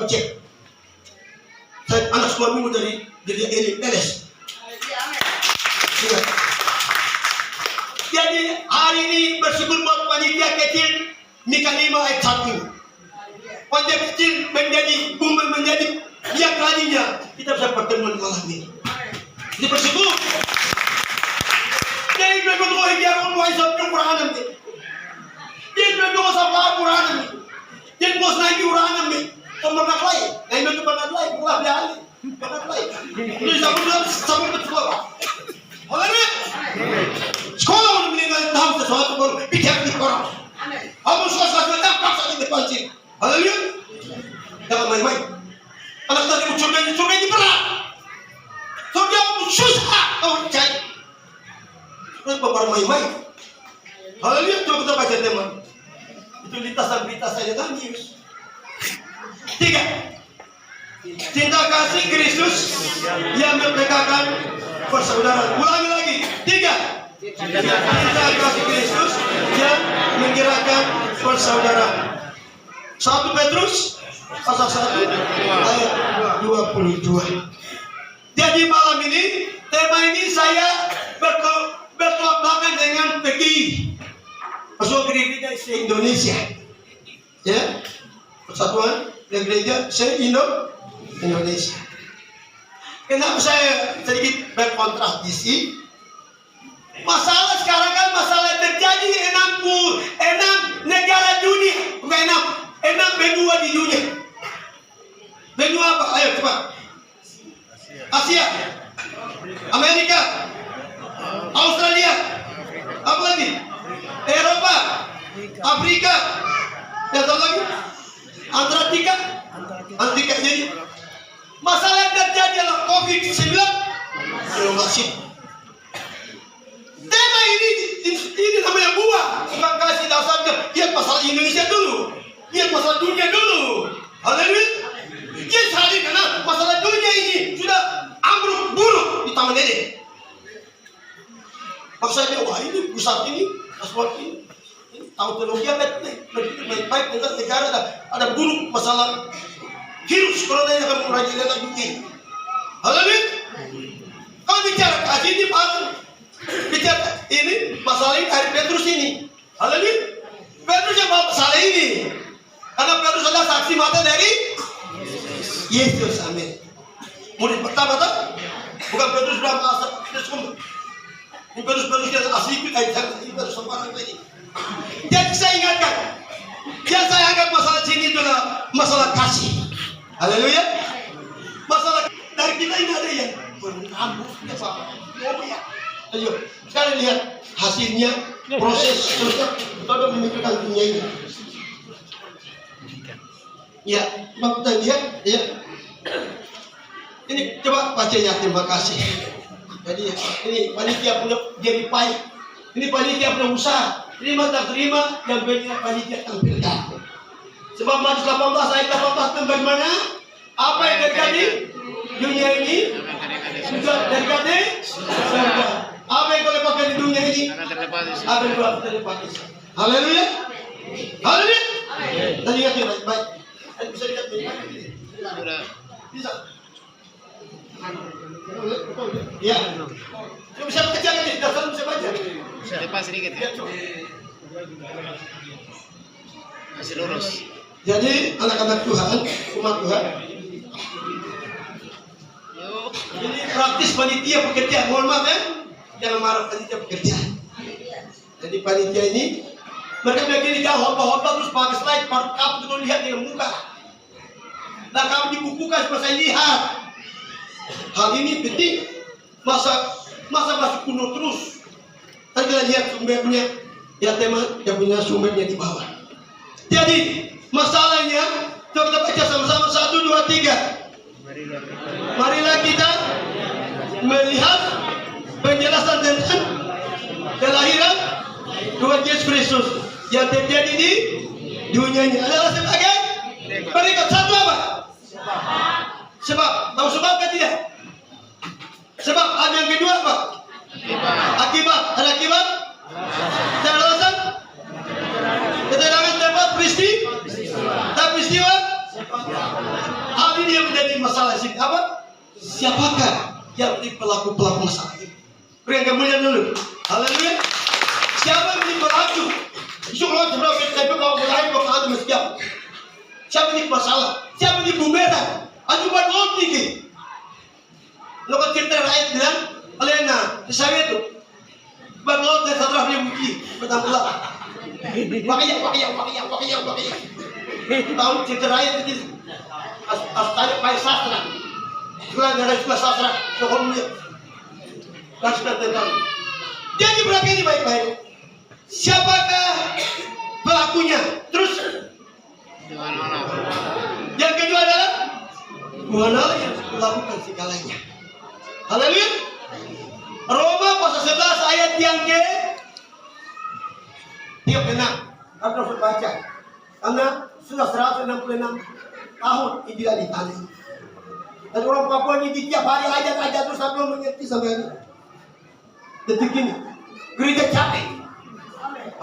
aku cek. Saya anak suamimu dari LS. Jadi hari ini bersyukur buat panitia kecil Mika 5 ayat 1. Panitia kecil menjadi kumpul menjadi yang lainnya. Kita bisa pertemuan malam ini. Kita bersyukur. Jadi berdoa dia mau isap Quran ni. Jadi berdoa sama Quran ni. Jadi bos lagi Quran ni. Kamu nak lagi? Lain itu bangat lagi. Bukan dia lagi. Bangat lagi. Ini sama betul. Haleluya. Sekolah untuk meninggal tahu sesuatu baru bicara di orang. Kamu sesuatu yang paksa di depan sini. Haleluya. Jangan main-main. Anak tadi surga ini berat. Surga susah kau cari. Kenapa baru main-main? Haleluya. Coba kita baca teman. Itu lintasan berita saya nangis. 3. Cinta kasih Kristus yang memerdekakan persaudaraan. Ulangi lagi. 3. Cinta kasih Kristus yang menggerakkan persaudaraan. 1 Petrus pasal 1 ayat 22. Jadi malam ini tema ini saya bertolak belakang dengan pergi masuk gereja se-Indonesia. Ya, persatuan gereja se-Indonesia. Kenapa saya sedikit berkontradiksi? Masalah sekarang kan masalah terjadi di 6 negara dunia, bukan 6 benua di dunia. Benua apa? Ayo cepat. Asia, Amerika, Australia, apa lagi? Eropa, Afrika, dan apa lagi? Antartika. Jadi masalah yang terjadi adalah COVID-19. Tema ini namanya buah. Bukan kasih dasarnya. Lihat masalah Indonesia dulu. Lihat masalah dunia dulu. Haleluya. Dia sadar karena masalah dunia ini sudah ambruk buruk di taman ini. Maksudnya wah ini pusat ini, passport ini. Tahu teknologi baik tentang negara ada buruk masalah virus corona yang akan merajalela dunia. Haleluya. Kalau bicara kasih ini bicara ini masalah ini dari Petrus ini. Haleluya. Petrus yang bawa masalah ini. Karena Petrus adalah saksi mata dari Yesus. Amin. Murid pertama tak? Bukan Petrus sudah masuk Petrus semua. Ini Petrus yang asli itu kayak ini Petrus sembarang ini. Jadi saya ingatkan, yang saya anggap masalah sini adalah masalah kasih. Haleluya. Masalah dari kita ini ada yang berambut, ya. Ayo, sekarang lihat hasilnya, proses terusnya, kita menunjukkan dunia ini. Ya, kita lihat, ya. Ini coba baca ya, terima kasih. Jadi ini panitia punya jadi pahit. Ini panitia punya usaha. Terima tak terima yang punya panitia tampilkan. Sebab Matius 18 ayat 18 tentang bagaimana apa yang terjadi dunia ini sudah terjadi. Apa yang kau lepaskan di dunia ini akan terlepas. Haleluya. Haleluya. Tadi ingat ya baik. Bisa lihat baik. Bisa. Ya. Kamu bisa baca kan? Dasar bisa baca. Lepas sedikit ya. Masih lurus. Jadi anak-anak Tuhan, umat Tuhan. Ini praktis panitia pekerjaan. Mohon maaf ya. Jangan marah panitia pekerjaan. Jadi panitia ini mereka begini jauh hotbah terus pakai slide, kamu itu lihat dengan muka. Dan kamu dibukukan supaya saya lihat. Hal ini penting. Masa masih kuno terus. Tadi kita lihat sumbernya, ya teman, yang punya sumbernya di bawah. Jadi masalahnya, coba kita baca sama-sama 1, 2, 3. Marilah kita melihat penjelasan tentang kelahiran Tuhan Yesus Kristus yang terjadi di dunia ini adalah sebagai berikut. Satu apa? Sebab. Tahu sebab kan tidak? Sebab. Ada yang kedua apa? Akibat. Ada akibat? Dan alasan? Keterangan tempat peristiwa. Hal ini yang menjadi masalah sih. Apa? Siapakah yang menjadi pelaku masalah ini? Beri yang kemuliaan dulu. Haleluya. Siapa yang menjadi pelaku? Syukur seberapa tapi kalau mulai kau ada siapa? Siapa yang masalah? Siapa yang bumerang? Aduh buat lo tinggi. Lo kan cerita rakyat bilang, Alena, saya itu. Buat lo dan setelah dia muji, bertambah. Pakai. Tahu cerita rakyat itu. Astanya pakai sastra. Sekolah dari sekolah sastra, pokoknya. Kasih tentang. Jadi berapa ini baik-baik? Siapakah pelakunya? Terus yang kedua adalah Tuhan Allah yang melakukan segalanya. Haleluya. Roma pasal 11 ayat yang ke-36. Kita harus baca. Karena sudah 166 tahun tidak ditanya. Dan orang Papua ini tiap hari aja terus sampai mengerti sampai hari. Detik ini gereja capek.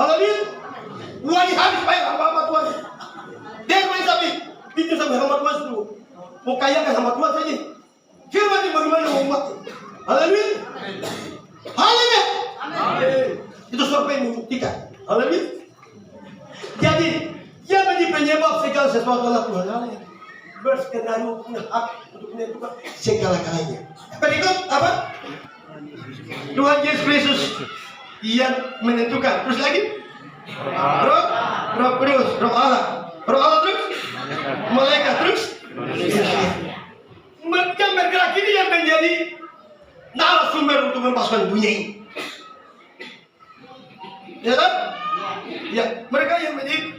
Haleluya. Uangnya habis bayar apa Tuhan. Dia main sampai pintu sampai hamba Tuhan itu. Mau kaya ke hamba Tuhan saja. Firman ini bagaimana mau umat. Haleluya. Haleluya. Itu survei yang membuktikan. Haleluya. Jadi yang menjadi penyebab segala sesuatu adalah Tuhan Allah. Berskenario punya hak untuk menentukan segala-galanya. Berikut apa? Tuhan Yesus Kristus yang menentukan. Terus lagi? Roh Kudus, Roh Allah terus? Malaikat terus? Mereka bergerak ini yang menjadi narasumber untuk melepaskan dunia ini. Ya kan? Ya, mereka yang menjadi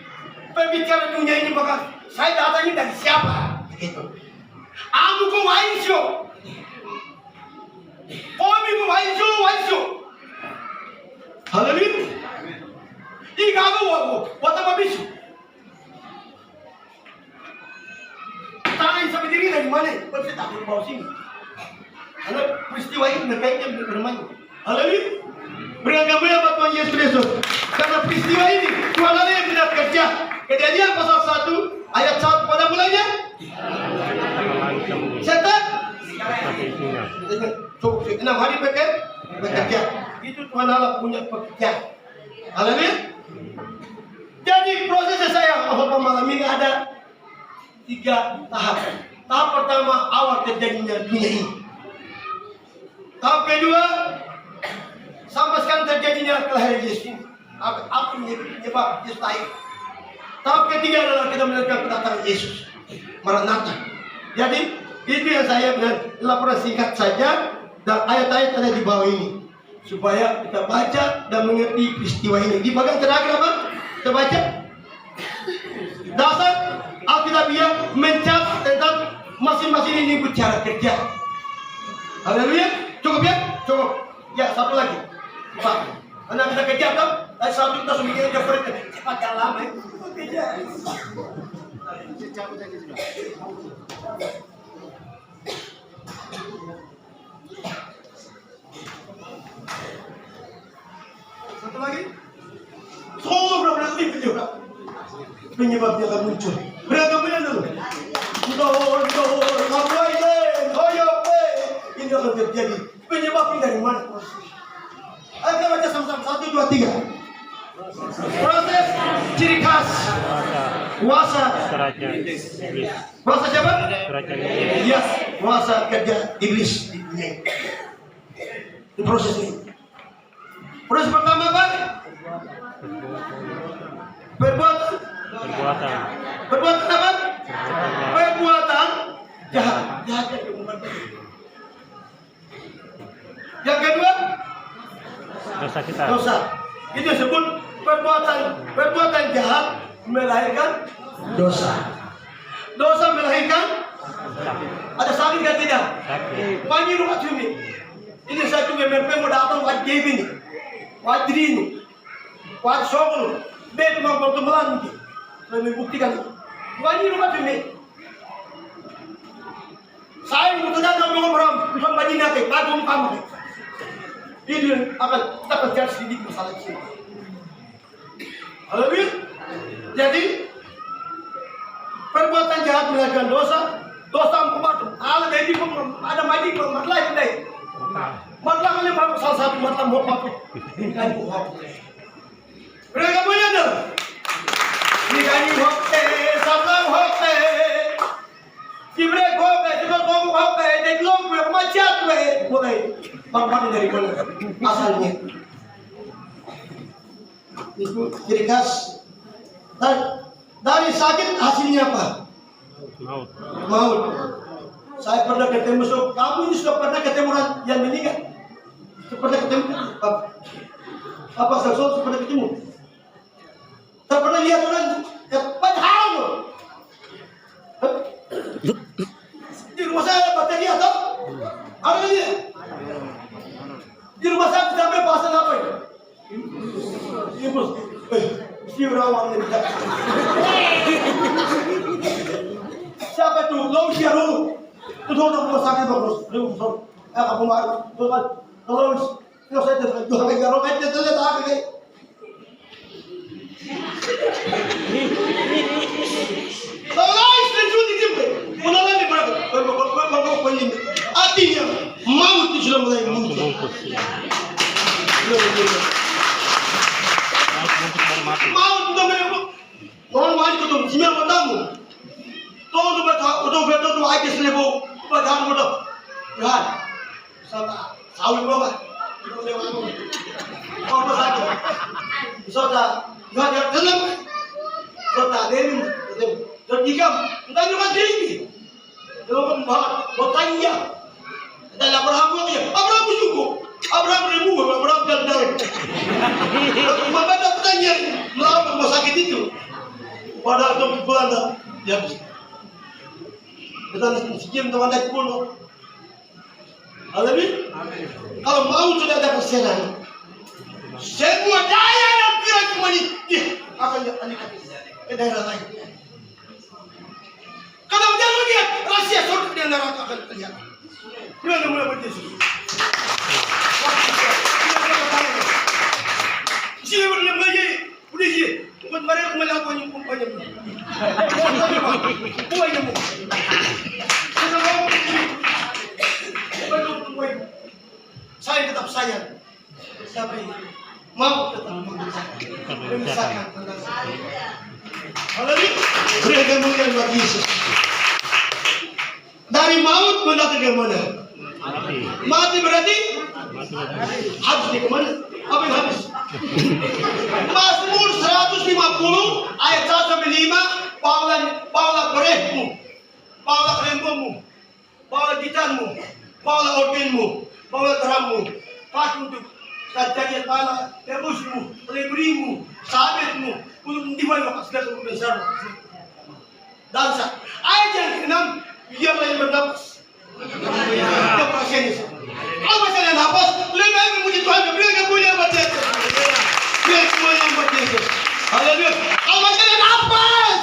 pembicara dunia ini, maka saya datang ini dari siapa? Gitu. Aku kau waisyo. Kami kau waisyo. Haleluya. Ikaw ako, wata mabisu. Tangan sa bidiri dari mana? Pasti tak berbau sini. Karena peristiwa ini berkaitan dengan bermain. Haleluya. Berangkat buat Tuhan Yesus Kristus. Karena peristiwa ini Tuhan Allah yang tidak kerja. Kejadian pasal 1 ayat 1 pada mulanya. Setan. Cukup 6 hari bekerja. Itu Tuhan Allah punya pekerjaan. Haleluya. Jadi prosesnya saya malam ini ada 3 tahap. Tahap pertama awal terjadinya dunia ini. Tahap kedua sampai sekarang terjadinya kelahiran Yesus. Apa penyebab Yesus lahir? Tahap ketiga adalah kita melihat kedatangan Yesus, Maranatha. Jadi itu yang saya bilang laporan singkat saja dan ayat-ayat ada di bawah ini supaya kita baca dan mengerti peristiwa ini. Di bagian terakhir apa? Kita baca dasar Alkitabiah mencap tentang masing-masing ini bicara kerja. Haleluya. Cukup ya? Cukup. Ya, satu lagi. Pak, karena kita kerja kan? Dari satu kita sudah mikirnya jauh cepat jangan lama ya. Kerja. Satu lagi. Berapa video kak? Penyebabnya akan muncul. Beragam dulu. Ini akan terjadi. Penyebabnya dari mana? Ayo kita baca sama-sama. 1, 2, 3. Proses ciri khas kuasa siapa? Yes, kuasa kerja iblis di dunia ini. Itu proses ini. Proses pertama apa? Perbuatan apa? Perbuatan jahat. Yang kedua, dosa. Itu disebut perbuatan jahat melahirkan dosa. Dosa melahirkan ada sakit kan tidak? Panji rumah cumi. Ini saya juga mereka mau datang wajib ini, wajib ini, wajib sokol. Betul mau pertemuan ini. Saya membuktikan wajib rumah cumi. Saya membutuhkan orang bisa bagi nanti, bagum kamu. Itu akan kita kerja sedikit masalah ini. Haleluya. Jadi perbuatan jahat melakukan dosa, dosa hukuman. Ala jadi ada mati matlah ini. Matlah kali salah satu matlah mau pakai. Kan buah. Mereka punya dah. Ini kan hote, sabang hote. Kibrek hote, kita ngomong hote, deklong macet mulai bang dari mana asalnya. Itu ciri khas. Dari sakit hasilnya apa? Maut. Saya pernah ketemu kamu ini sudah pernah ketemu orang yang meninggal? Pernah ketemu? Apa saudara pernah ketemu? Tak pernah lihat orang padahal di rumah saya bakteri atau ada dia di rumah saya sampai pasang apa itu? Ibu, si rawang ini. Siapa itu? Lau siaru. Itu orang rumah sakit bagus. Aku mau kalau saya tidak dua kali garong aja terlihat apa kayak. Kalau istri cuti jempe, menolak di berapa? Berapa ini? Artinya maut itu sudah mulai muncul. Maut sudah mulai muncul. Orang main itu tuh, sembilan matamu. Tuh betul tuh aja selebu, badan betul. Tuhan, sama sahur berapa? Kalau sakit, saudara, Tuhan yang dalam, saudara Dewi, dan jika entah juga Dewi, kalau bertanya, dan Abraham dia, Abraham cukup, Abraham ribu, Abraham dan membaca pertanyaan melawan rumah sakit itu, pada waktu Belanda, dia kita sekian teman naik puluh. Amin. Kalau mau sudah ada persenan, semua daya yang kira kemana akan dialihkan ke daerah lain. Kalau dia lihat rahasia surga di neraka akan terlihat. Dia mulai berjesus. Sini boleh lagi, boleh sih. Bukan mereka melakukan yang kumpanya. Buahnya mu. Saya tetap sayang, tapi mau tetap memisahkan tentang saya. Haleluya, beri kemuliaan bagi Yesus. Dari maut mendatang ke mana? Mati berarti habis di kemana? Apa yang habis? Mazmur 150 ayat 1-5, bawalah berehmu, bawalah kerembomu, bawalah gitarmu, bawalah organmu, bawalah drummu, pakai untuk sajian pala, rebusmu, leberimu, sabetmu, untuk dibuat lepas dari besar. Dansa. Ayat yang ke-6, biarlah yang bernapas. Bernapas ini. Kalau misalnya nafas, lebih baik memuji Tuhan, berikan kemuliaan buat Yesus. Berikan kemuliaan buat Yesus. Haleluya. Kalau misalnya nafas,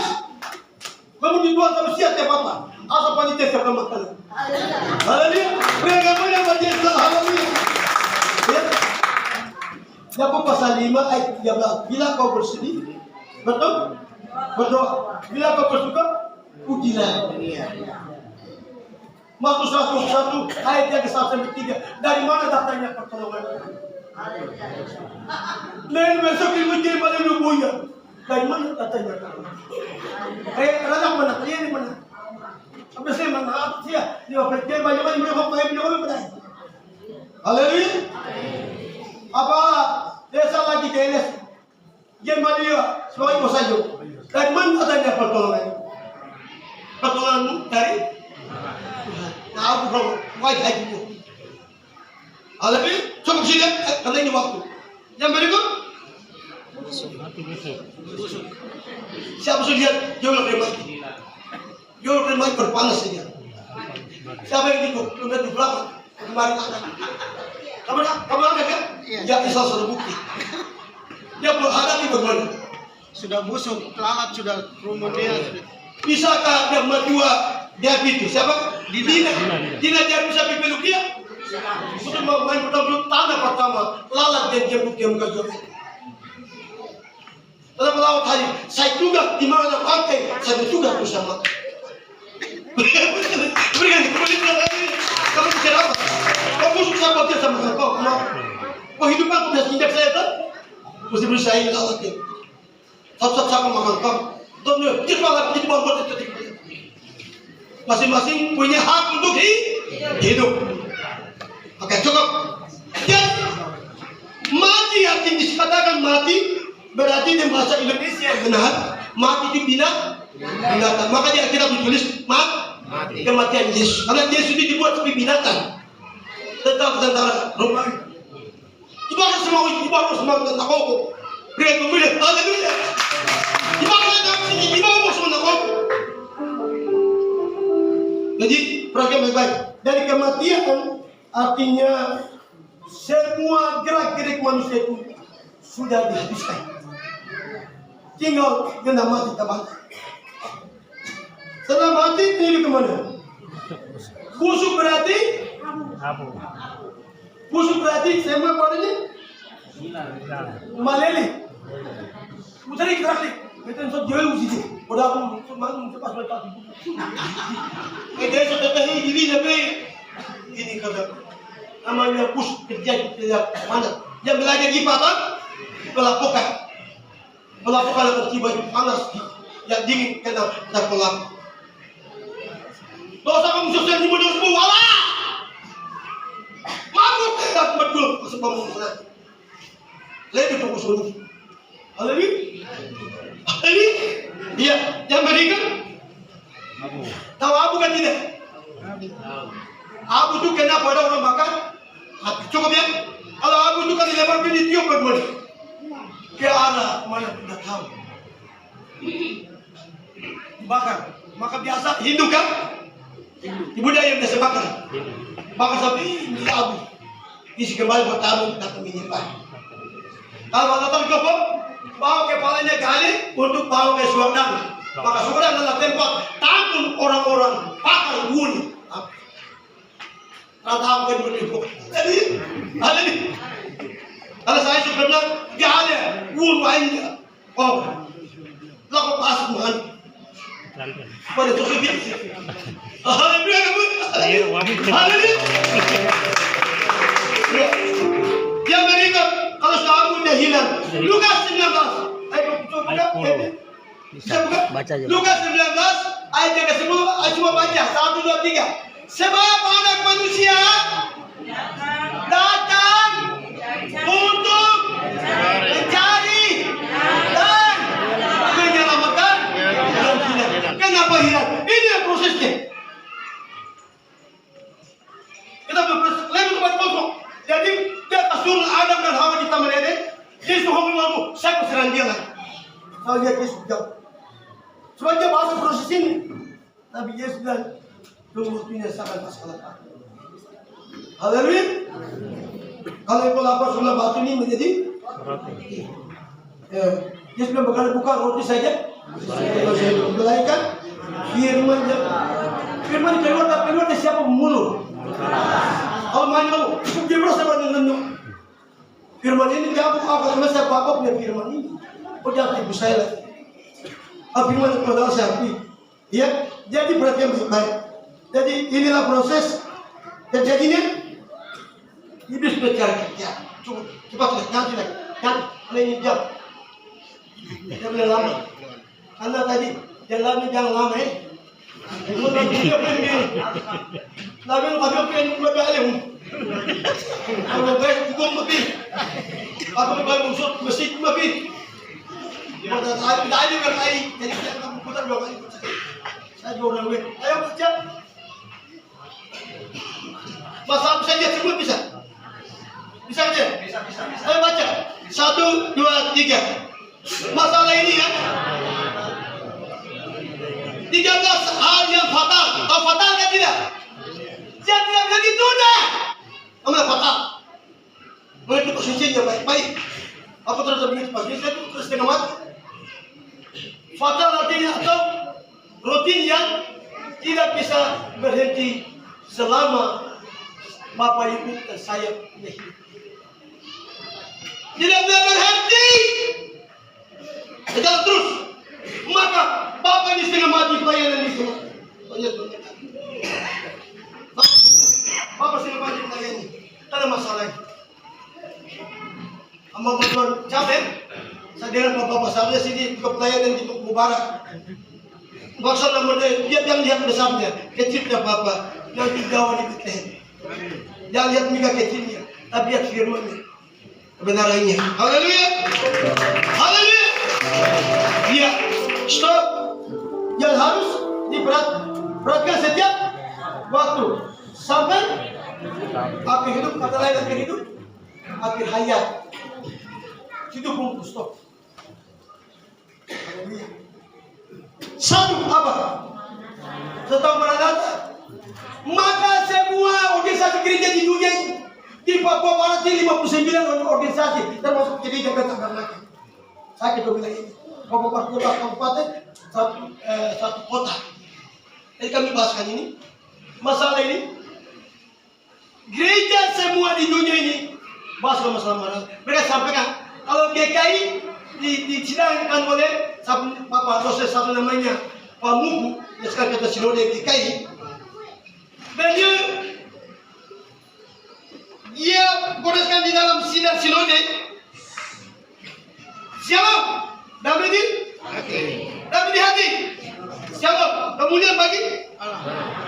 memuji Tuhan sama siap tiap apa? Asal panitia siap makan. Haleluya. Berikan kemuliaan buat Yesus. Haleluya. Yakub pasal 5 ayat 13. Bila kau bersedih, betul? Berdoa. Bila kau bersuka, pujilah. Mazmur 101 ayat yang ke-1-3. Dari mana datangnya pertolongan? Lain besok dimuji pada nubuya. Dari mana datangnya? Ranak mana? Kalian di mana? Sampai saya mana? Apa sih ya? Dia berjaya banyak-banyak mereka pada. Haleluya. Apa? Desa lagi ke Enes. Dia malia sebagai posajo. Dari mana datangnya pertolongan? Pertolonganmu dari Tuhan. Nah, aku bilang, wajib hajimu. Haleluya. Coba sini lihat, karena ini waktu. Yang berikut. Siapa sudah lihat? Jauh lebih baik. Jauh lebih baik berpanas saja. Siapa yang ikut? Lihat di belakang. Kemarin akan. Kamu ada kan? Ya, bisa sudah bukti. Dia menghadapi bagaimana? Sudah busuk, lalat sudah rumun dia. Bisakah dia menjual diabetes? Siapa? Dina dia bisa peluk dia? Untuk main pertama, tanda pertama, lalat dia muka jual. Dalam melawat hari, saya tugas di mana pantai, saya bertugas bersama. Berikan kamu bicara apa? Kamu susah kerja sama kau, kehidupan sudah tindak saya kan? Mesti berusaha melawatnya. Satu-satu sama makan kau. Dan kita malah di bawah itu. Masing-masing punya hak untuk hidup. Oke, cukup. Jadi mati artinya dikatakan mati berarti di bahasa Indonesia yang benar mati itu binatang. Makanya kita ditulis mati kematian Yesus. Karena Yesus itu dibuat sebagai binatang. Tentara Romawi. Dibakar semua tentang aku. Beri kemudian, haleluya. Dibakar semua tentang aku. Jadi perhatikan baik-baik. Dari kematian artinya semua gerak-gerik manusia itu sudah dihabiskan. Tinggal kena mati teman. Setelah mati ini kemana? Busuk berarti? Busuk berarti semua padanya? Malele. Mutari gerak-gerik. Betul so jauh sih. Udah aku semalam cepat lepas. Kita sudah ini lebih ini kata namanya push kerja tidak mana. Yang belajar IPA kan pelapokan akan tiba panas yang dingin kena terpelak. Dosa kamu sosial di mudah semua wala. Mabuk tak betul sebab mana. Lebih tu usul. Alami. Ini dia yang berikan. Tahu abu kan tidak? Abu itu kena pada orang makan. Cukup ya? Kalau abu itu kan dilempar pilih tiup berdua. Ke arah mana tidak tahu. Bakar. Maka biasa Hindu kan? Di budaya yang biasa bakar. Bakar sampai ini abu. Isi kembali bertarung datang menyimpan. Kalau datang ke bawa kepalanya gali untuk bawa ke surga. Maka surga adalah tempat takut orang-orang pakar guni. Rata apa yang berlimpah. Jadi, ada ni. Kalau saya sebenarnya gali guni lainnya. Oh, lalu pas Tuhan. Pada Tuhan biasa. Haleluya kamu. Haleluya. Yang berikut. Kalau sahabat dah hilang. Lukas 19. Ayo coba buka. Bisa buka? Lukas 19 ayat yang ke-10. Ayo coba baca. 1, 2, 3. Sebab anak manusia datang untuk mencari dan menyelamatkan yang hilang. Kenapa hilang? Ini yang prosesnya. Kita berproses. Lebih kepada pokok. Jadi dia suruh Adam dan Hawa di taman Eden. Yesus ngomong aku, saya berserang dia lagi. Saya lihat Yesus jauh. Cuma dia bahasa proses ini. Tapi Yesus bilang, tunggu waktunya sampai pas kelapa. Haleluya. Kalau itu lapar sebelah batu ini menjadi roti. Yesus bilang bakal buka roti saja. Belaikan firman. Firman keluar dari siapa mulut. Kalau main kamu, dia merasa dengan firman ini dia apa sama siapa apa punya firman ini. Oh jangan ibu saya lagi. Firman itu adalah siapa? Ya, jadi perhatian baik. Jadi inilah proses terjadinya iblis bercari kerja. Coba cepat ganti lagi. Kan ini jam. Dia boleh lama. Karena tadi jangan lama ya. Lalu kami pengen berbalem. Kalau guys hukum lebih. Apa yang musuh mesti lebih. Pada saat kita ini berkali, jadi kita akan putar 2 kali. Saya juga orang ayo baca. Masalah bisa dia semua bisa. Bisa aja. Bisa. Ayo baca. 1, 2, 3. Masalah ini ya. 13 hal yang fatal. Tahu fatal kan tidak? Yang tidak bisa ditunda. Namanya fatal. Begitu posisinya baik-baik. Aku terus begini pagi, saya terus tengah mati. Fatal artinya atau rutin yang tidak bisa berhenti selama Bapak Ibu dan saya hidup. Tidak bisa berhenti. Jalan terus. Maka Bapak ini setengah mati pelayanan itu. Bapak setengah mati pelayanan. Tak ada masalah. Amma Tuhan capek. Saya dengan bapak-bapak saya sini ke pelayanan di Mubarak. Maksud namanya dia jangan lihat besarnya, kecilnya Bapak. Nanti gawa di Bethlehem. Jangan lihat mereka kecilnya, tapi lihat firman-Nya, kebenarannya. Haleluya. Haleluya. Ya, stop. Yang harus diperhatikan setiap waktu sampai akhir hidup, kata lain akhir hidup, akhir hayat. Itu pun stop. Haleluya. Satu apa? Setelah Maranatha, maka semua organisasi gereja di dunia ini, di Papua Barat ini 59 organisasi termasuk gereja Tabernakel. Saya kita bilang ini, Papua Barat kabupaten satu kota. Jadi kami bahaskan ini, masalah ini, gereja semua di dunia ini bahas masalah Maranatha. Mereka sampaikan kalau GKI disidangkan oleh Bapak dosen satu namanya Pak Mugu, yang sekarang kita sinode GKI. Beliau dia goreskan di dalam sidang sinode. Siapa? Dapat di hati. Siapa? Kemudian bagi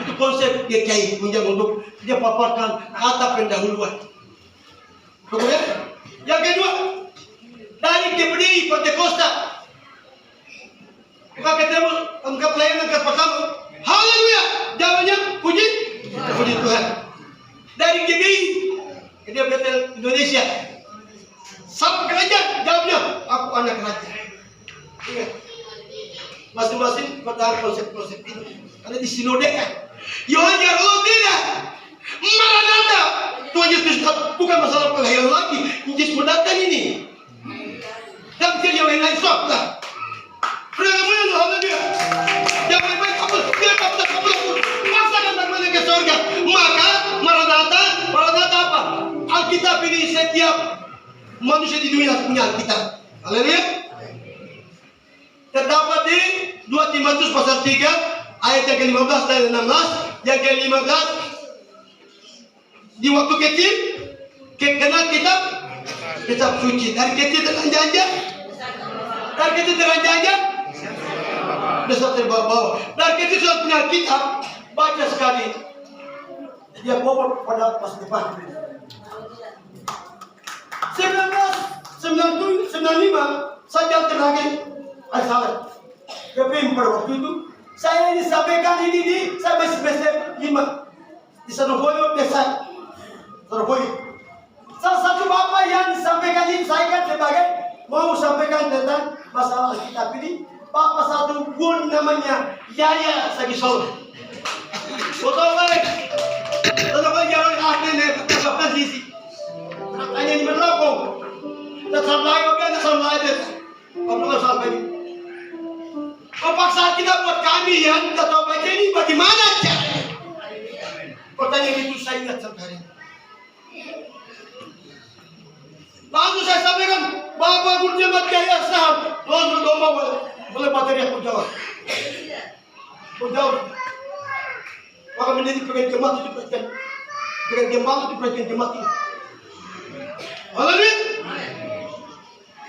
itu konsep GKI menjadi untuk dia paparkan kata pendahuluan. Kemudian yang kedua, dari pendiri Pentakosta kita ketemu engkau pelayanan ke pertama. Haleluya. Jawabannya puji Tuhan. Dari GBI dia Betel Indonesia. Sampai kerajaan jawabnya aku anak kerajaan. Ingat. Masing-masing bertahan konsep-konsep ini. Karena disilodekan. Yohana kalau tidak Maranatha, Tuhan Yesus bukan masalah kelahiran lagi. Yesus mendatang ini. Dan yang lain-lain stop lah. Haleluya. Yang baik-baik kabul. Dia kabul. Masakan bagaimana ke surga. Maka Maranatha apa? Alkitab ini setiap manusia di dunia punya Alkitab. Haleluya. Terdapat di 2 Timotius pasal 3 ayat yang ke-15 dan 16. Yang ke-15 di waktu kecil kenal kitab suci. Dari kecil teranjang-anjang. Besar terbawa-bawa. Dari kecil sudah punya kitab, baca sekali. Dia bawa pada pas depan. 1995 saya terakhir salah. Keping pada waktu itu saya ini sampaikan ini saya masih semester 5 di Surabaya desa Surabaya. Salah satu bapak yang disampaikan ini saya kan sebagai mau sampaikan tentang masalah kitab ini. Bapak satu pun namanya Yaya Sagisol. Betul baik. Betul baik jangan ahli nih bapak sisi. Tanya di berlaku. Tetap lagi kan tetap lagi. Bapak sampai ini. Paksa kita buat kami yang kita tahu baca ini bagaimana caranya? Pertanyaan itu saya ingat sampai hari ini. Langsung saya sampaikan, Bapak Guru Jemaat Yaya Sahab, langsung domba boleh materi aku jawab. Aku jawab. Maka menjadi pengen jemaat itu perhatikan, pengen jemaat itu perhatikan jemaat ini. Haleluya.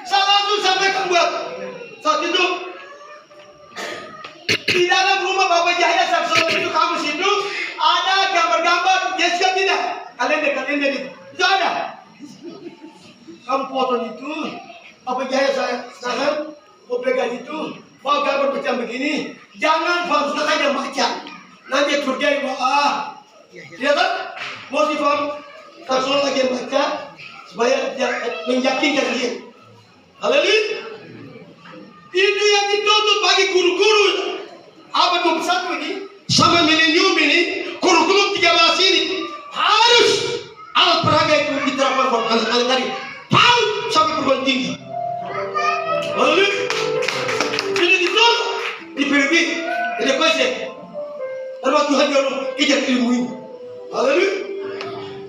Saya langsung sampaikan buat saat itu di dalam rumah Bapak Yahya Saksolo itu kampus itu ada gambar-gambar Yesus tidak? Kalender itu. Itu ada. Kamu potong itu, apa jaya saya mau pegang itu, mau gambar macam begini, jangan paham saja baca, nanti curigai dia kan, mau si paham, langsung lagi baca, supaya dia meyakinkan dia. Haleluya. Itu yang dituntut bagi guru-guru abad 21 ini, sama milenium ini, kurikulum 13 ini harus alat peraga itu diterapkan buat anak-anak tadi. Tahu sampai perguruan tinggi. Lalu ini ditolak di PBB, di KSE. Terus Tuhan jauh kejar ilmu ini. Lalu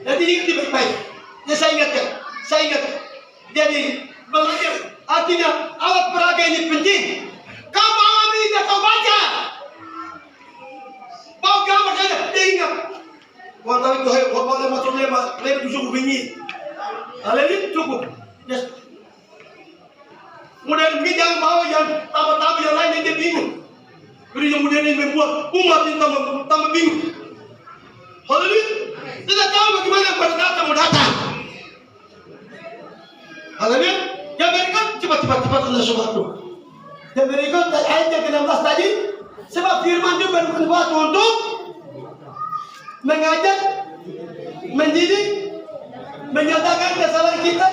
nanti ini baik-baik. Ya saya ingatkan. Jadi belajar Artinya alat peraga ini penting. Kau paham ini dan kau baca. Kau gambar saja, dia ingat. Kau tahu itu kau boleh masuk lewat cukup ini. Alih cukup. Yes. Kemudian begini jangan bawa yang tamu-tamu yang lain yang dia bingung. Jadi yang kemudian ini membuat umat ini tambah bingung. Haleluya. Tidak tahu bagaimana pada datang mau datang. Haleluya. Yang berikut cepat Allah subhanahu. Yang berikut ayat yang ke-16 tadi. Sebab firman itu bermanfaat untuk mengajak, mendidik, menyatakan kesalahan kita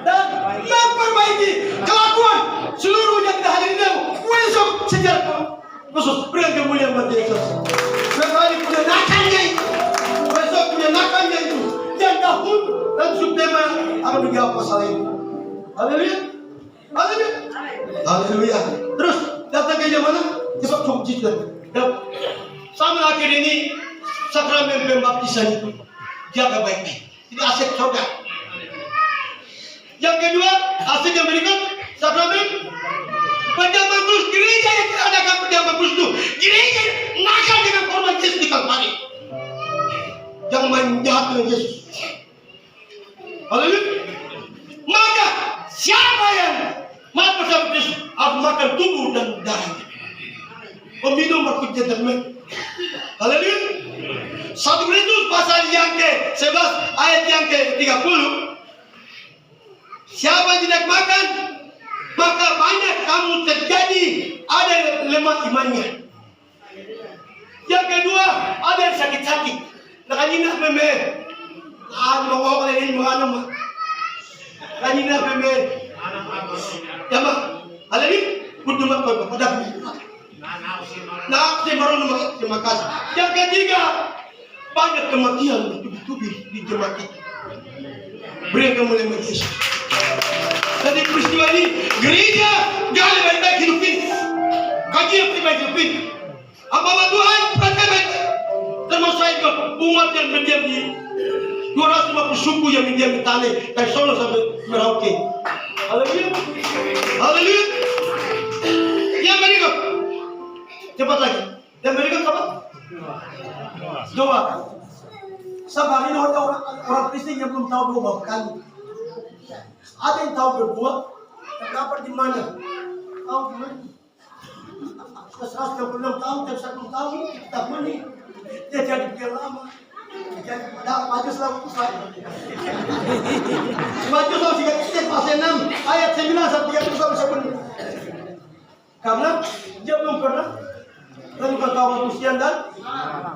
dan memperbaiki kelakuan seluruh yang kita hadiri dalam besok sejarah khusus berikan kemuliaan buat Yesus. Sekali punya nakalnya itu, besok punya nakalnya itu, yang tahun dan subtema akan menjawab masalah itu. Haleluya, haleluya, haleluya. Terus datang ke zaman mana? Cepat cukup cita. Sama akhir ini sakramen pembaptisan itu jaga baik-baik. Ini aset surga. Yang kedua, aset yang berikut sakramen penjaman kudus. Gereja yang tidak adakan penjaman kudus itu gereja nakal dengan korban Yesus di Kalvari. Jangan main jahat dengan Yesus. Haleluya. Maka siapa yang mati bersama Yesus harus makan tubuh dan darahnya. Peminum berkuncen dan minum. Haleluya. 1 Korintus pasal yang ke-11 ayat yang ke-30. Siapa yang tidak makan, maka banyak kamu terjadi ada yang lemah imannya. Yang kedua, ada yang sakit-sakit. Kanina peme, bawa oleh ini menganam. Kanina peme, jama, ada ni, kudu mak pada. Nah, saya baru terima kasih. Yang ketiga, banyak kematian bertubi-tubi di jemaat kita. Mereka mulai Yesus. Jadi peristiwa ini gereja gali baik-baik hidup ini. Kaji yang baik-baik hidup ini. Apa Tuhan perhatikan baik. Termasuk saya juga umat yang berdiam di 250 suku yang berdiam di tanah dari Solo sampai Merauke. Haleluya, haleluya. Yang berikut, cepat lagi. Yang berikut apa? Doa. Sabar ini orang Kristen yang belum tahu doa kali. Ada yang tahu berbuat, terdapat di mana? Tahu di mana? 196 tahun, dan 1 tahun kita ini dia jadi biar lama. Dia jadi maju selalu saya. Maju selalu jika pasal 6 ayat 9 sampai 31. Karena dia belum pernah melakukan kawan Kristian dan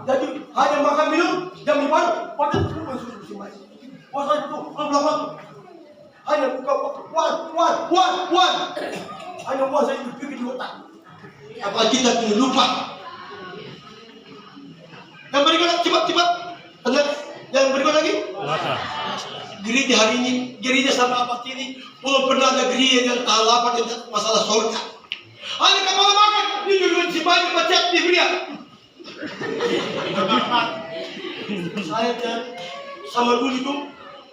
jadi hanya makan minum jam 5 pada semua susu masih. Puasa itu belum hanya buka wan. Hanya puasa itu pikir di otak. Apalagi kita tidak lupa. Yang berikut cepat. Yang berikut lagi. Gereja hari ini, gereja sama apa ini, belum pernah ada gereja yang tahan lapar tentang masalah surga. Hanya kepala makan, ini juga si banyak macet di gereja. Saya dan sama dulu itu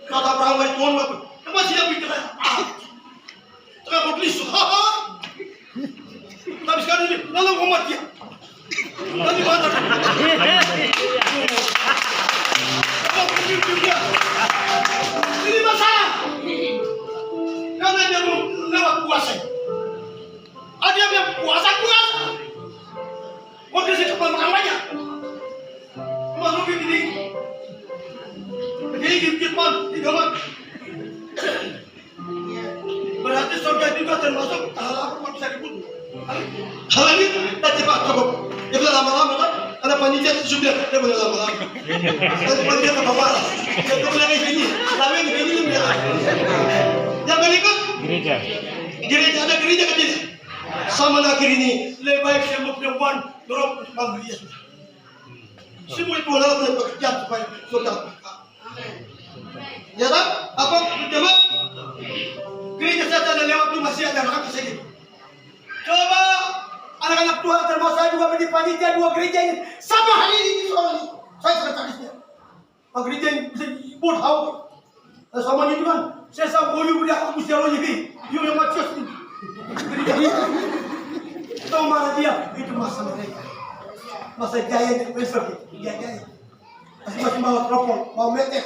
kata peramai Tuhan apa? Masih ada pikiran. Tengah berkelis. Tapi sekarang ini lalu umat dia. Nanti mana? Ini masalah. Karena dia mau lewat puasa. Ada yang puasa. Waktu saya cepat makan banyak. Masuk ini. Jadi kita di kamar. Berarti surga juga termasuk hal apa bisa disebut. Hal ini tak cepat cukup. Dia bilang lama-lama kan? Ada panitia sudah dia boleh lama-lama. Ada panitia ke bawah. Dia bilang ini, tapi ini dia. Yang berikut gereja ada gereja kecil. Sama akhir ini lebih baik saya mau perempuan dorong bang Yesus. Semua itu adalah pekerjaan supaya surga. Ya tak? Apa jemaat? Gereja saja dan lewat itu masih ada rakyat sedikit. Coba anak-anak Tuhan termasuk saya juga menjadi panitia 2 gereja ini. Sama hari ini soal ini. Saya sekretarisnya. Gereja ini bisa dibuat tahu. Sama ni tuan, saya sahut you budak aku siapa lagi? You yang macam ni. Tahu mana dia? Itu masa mereka. Masa jaya ni besok dia jaya. Masih bawa teropong, bawa metek,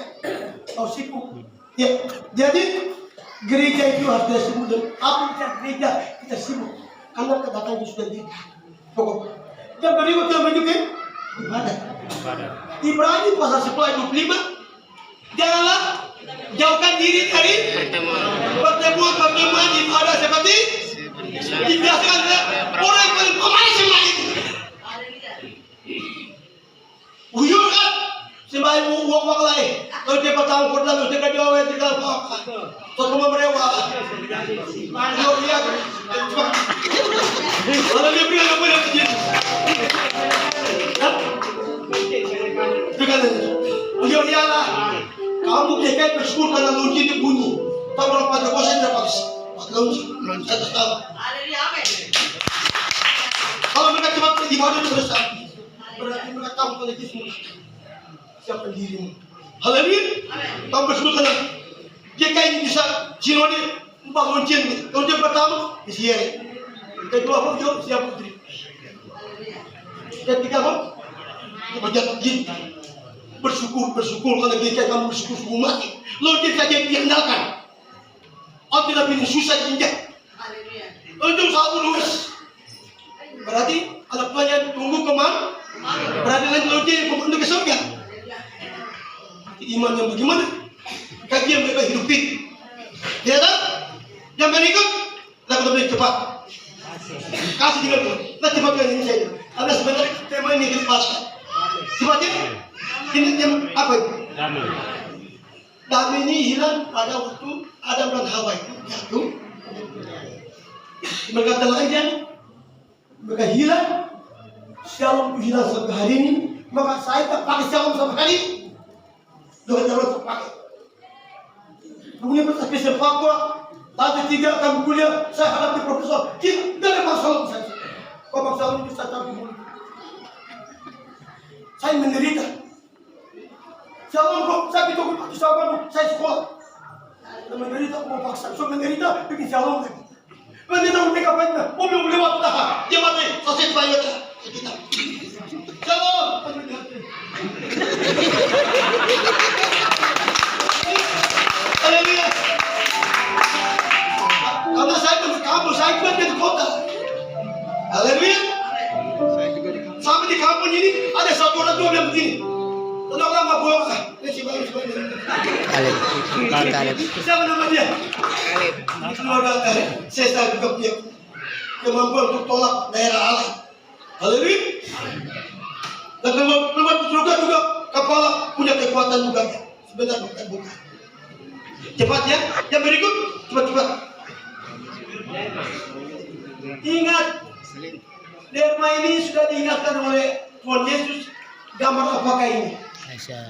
bawa sipu. Ya, jadi gereja itu harus kita sibuk dan apa gereja kita sibuk karena kedatangan Yesus sudah di pokok. Yang berikut yang menunjukkan ibadah. Ibrani pasal 10 ayat 25. Janganlah jauhkan diri dari pertemuan ibadah seperti dibiasakan orang yang paling pemain semua itu. Buyur kan? Sembahyang uang lain. Kalau dia patang kota lalu dia kerja awal dia apa? Tuan rumah mereka. Buyur dia. Kalau dia pergi apa dia kerja? Bukan. Buyur dia lah. Kamu dekat bersyukur karena lonceng dia bunyi. Tahu berapa ada kosan dia pakai? Lonceng satu tahun. Kalau mereka cuma ibadah itu besar, berarti mereka tahu kalau itu semua. Siapa dirimu? Haleluya. Kamu bersyukur karena dia kayak bisa sinode bangun lonceng. Lonceng pertama di sini. Kedua apa? Siapa putri? Ketiga apa? Berjalan jin. Bersyukur karena kita kamu bersyukur mati. Lonceng saja yang diandalkan. Oh tidak pilih susah jinjak. Lonceng satu lurus. Berarti anak tuanya tunggu kemana? Berarti nanti lonceng komando ke surga. Iman yang bagaimana? Kaki yang mereka hidupi. Ya tak? Yang berikut lakukan lebih cepat. Kasih juga dulu. Nah cepat dengan ini saja. Karena sebenarnya tema ini dipaskan. Cepatnya. Ini yang apa itu? Damai ini hilang pada waktu Adam dan Hawa itu jatuh. Mereka telanjang, mereka hilang. Shalom itu hilang sampai hari ini. Maka saya tak pakai shalom sampai hari ini. Dengan jalan terpakai. Kemudian berspesial Papua. Lantai 3 kami kuliah. Saya hadapi profesor. Tidak ada masalah saya. Bapak shalom itu saya tahu dulu. Saya menderita. Shalom kok, saya bilang waktu saya sekolah. Menderita mau paksa, so menderita bikin shalom lagi. Menderita mereka banyak, mobil lewat dah, dia mati, selesai bayar kita. Shalom. Haleluya. Karena saya pergi kampung, saya juga di kota. Haleluya. Sampai di kampung ini ada satu orang tua yang begini. Tolong lama buang si bayi. Kaleb. Siapa nama dia? Kaleb. Keluarga Kaleb. Saya juga punya kemampuan untuk tolak daerah Allah. Haleluya. Dan keluar surga juga kepala punya kekuatan juga. Sebentar bukan. Cepat ya. Yang berikut cepat. Ingat, derma ini sudah diingatkan oleh Tuhan Yesus. Gambar apakah ini? Kaisar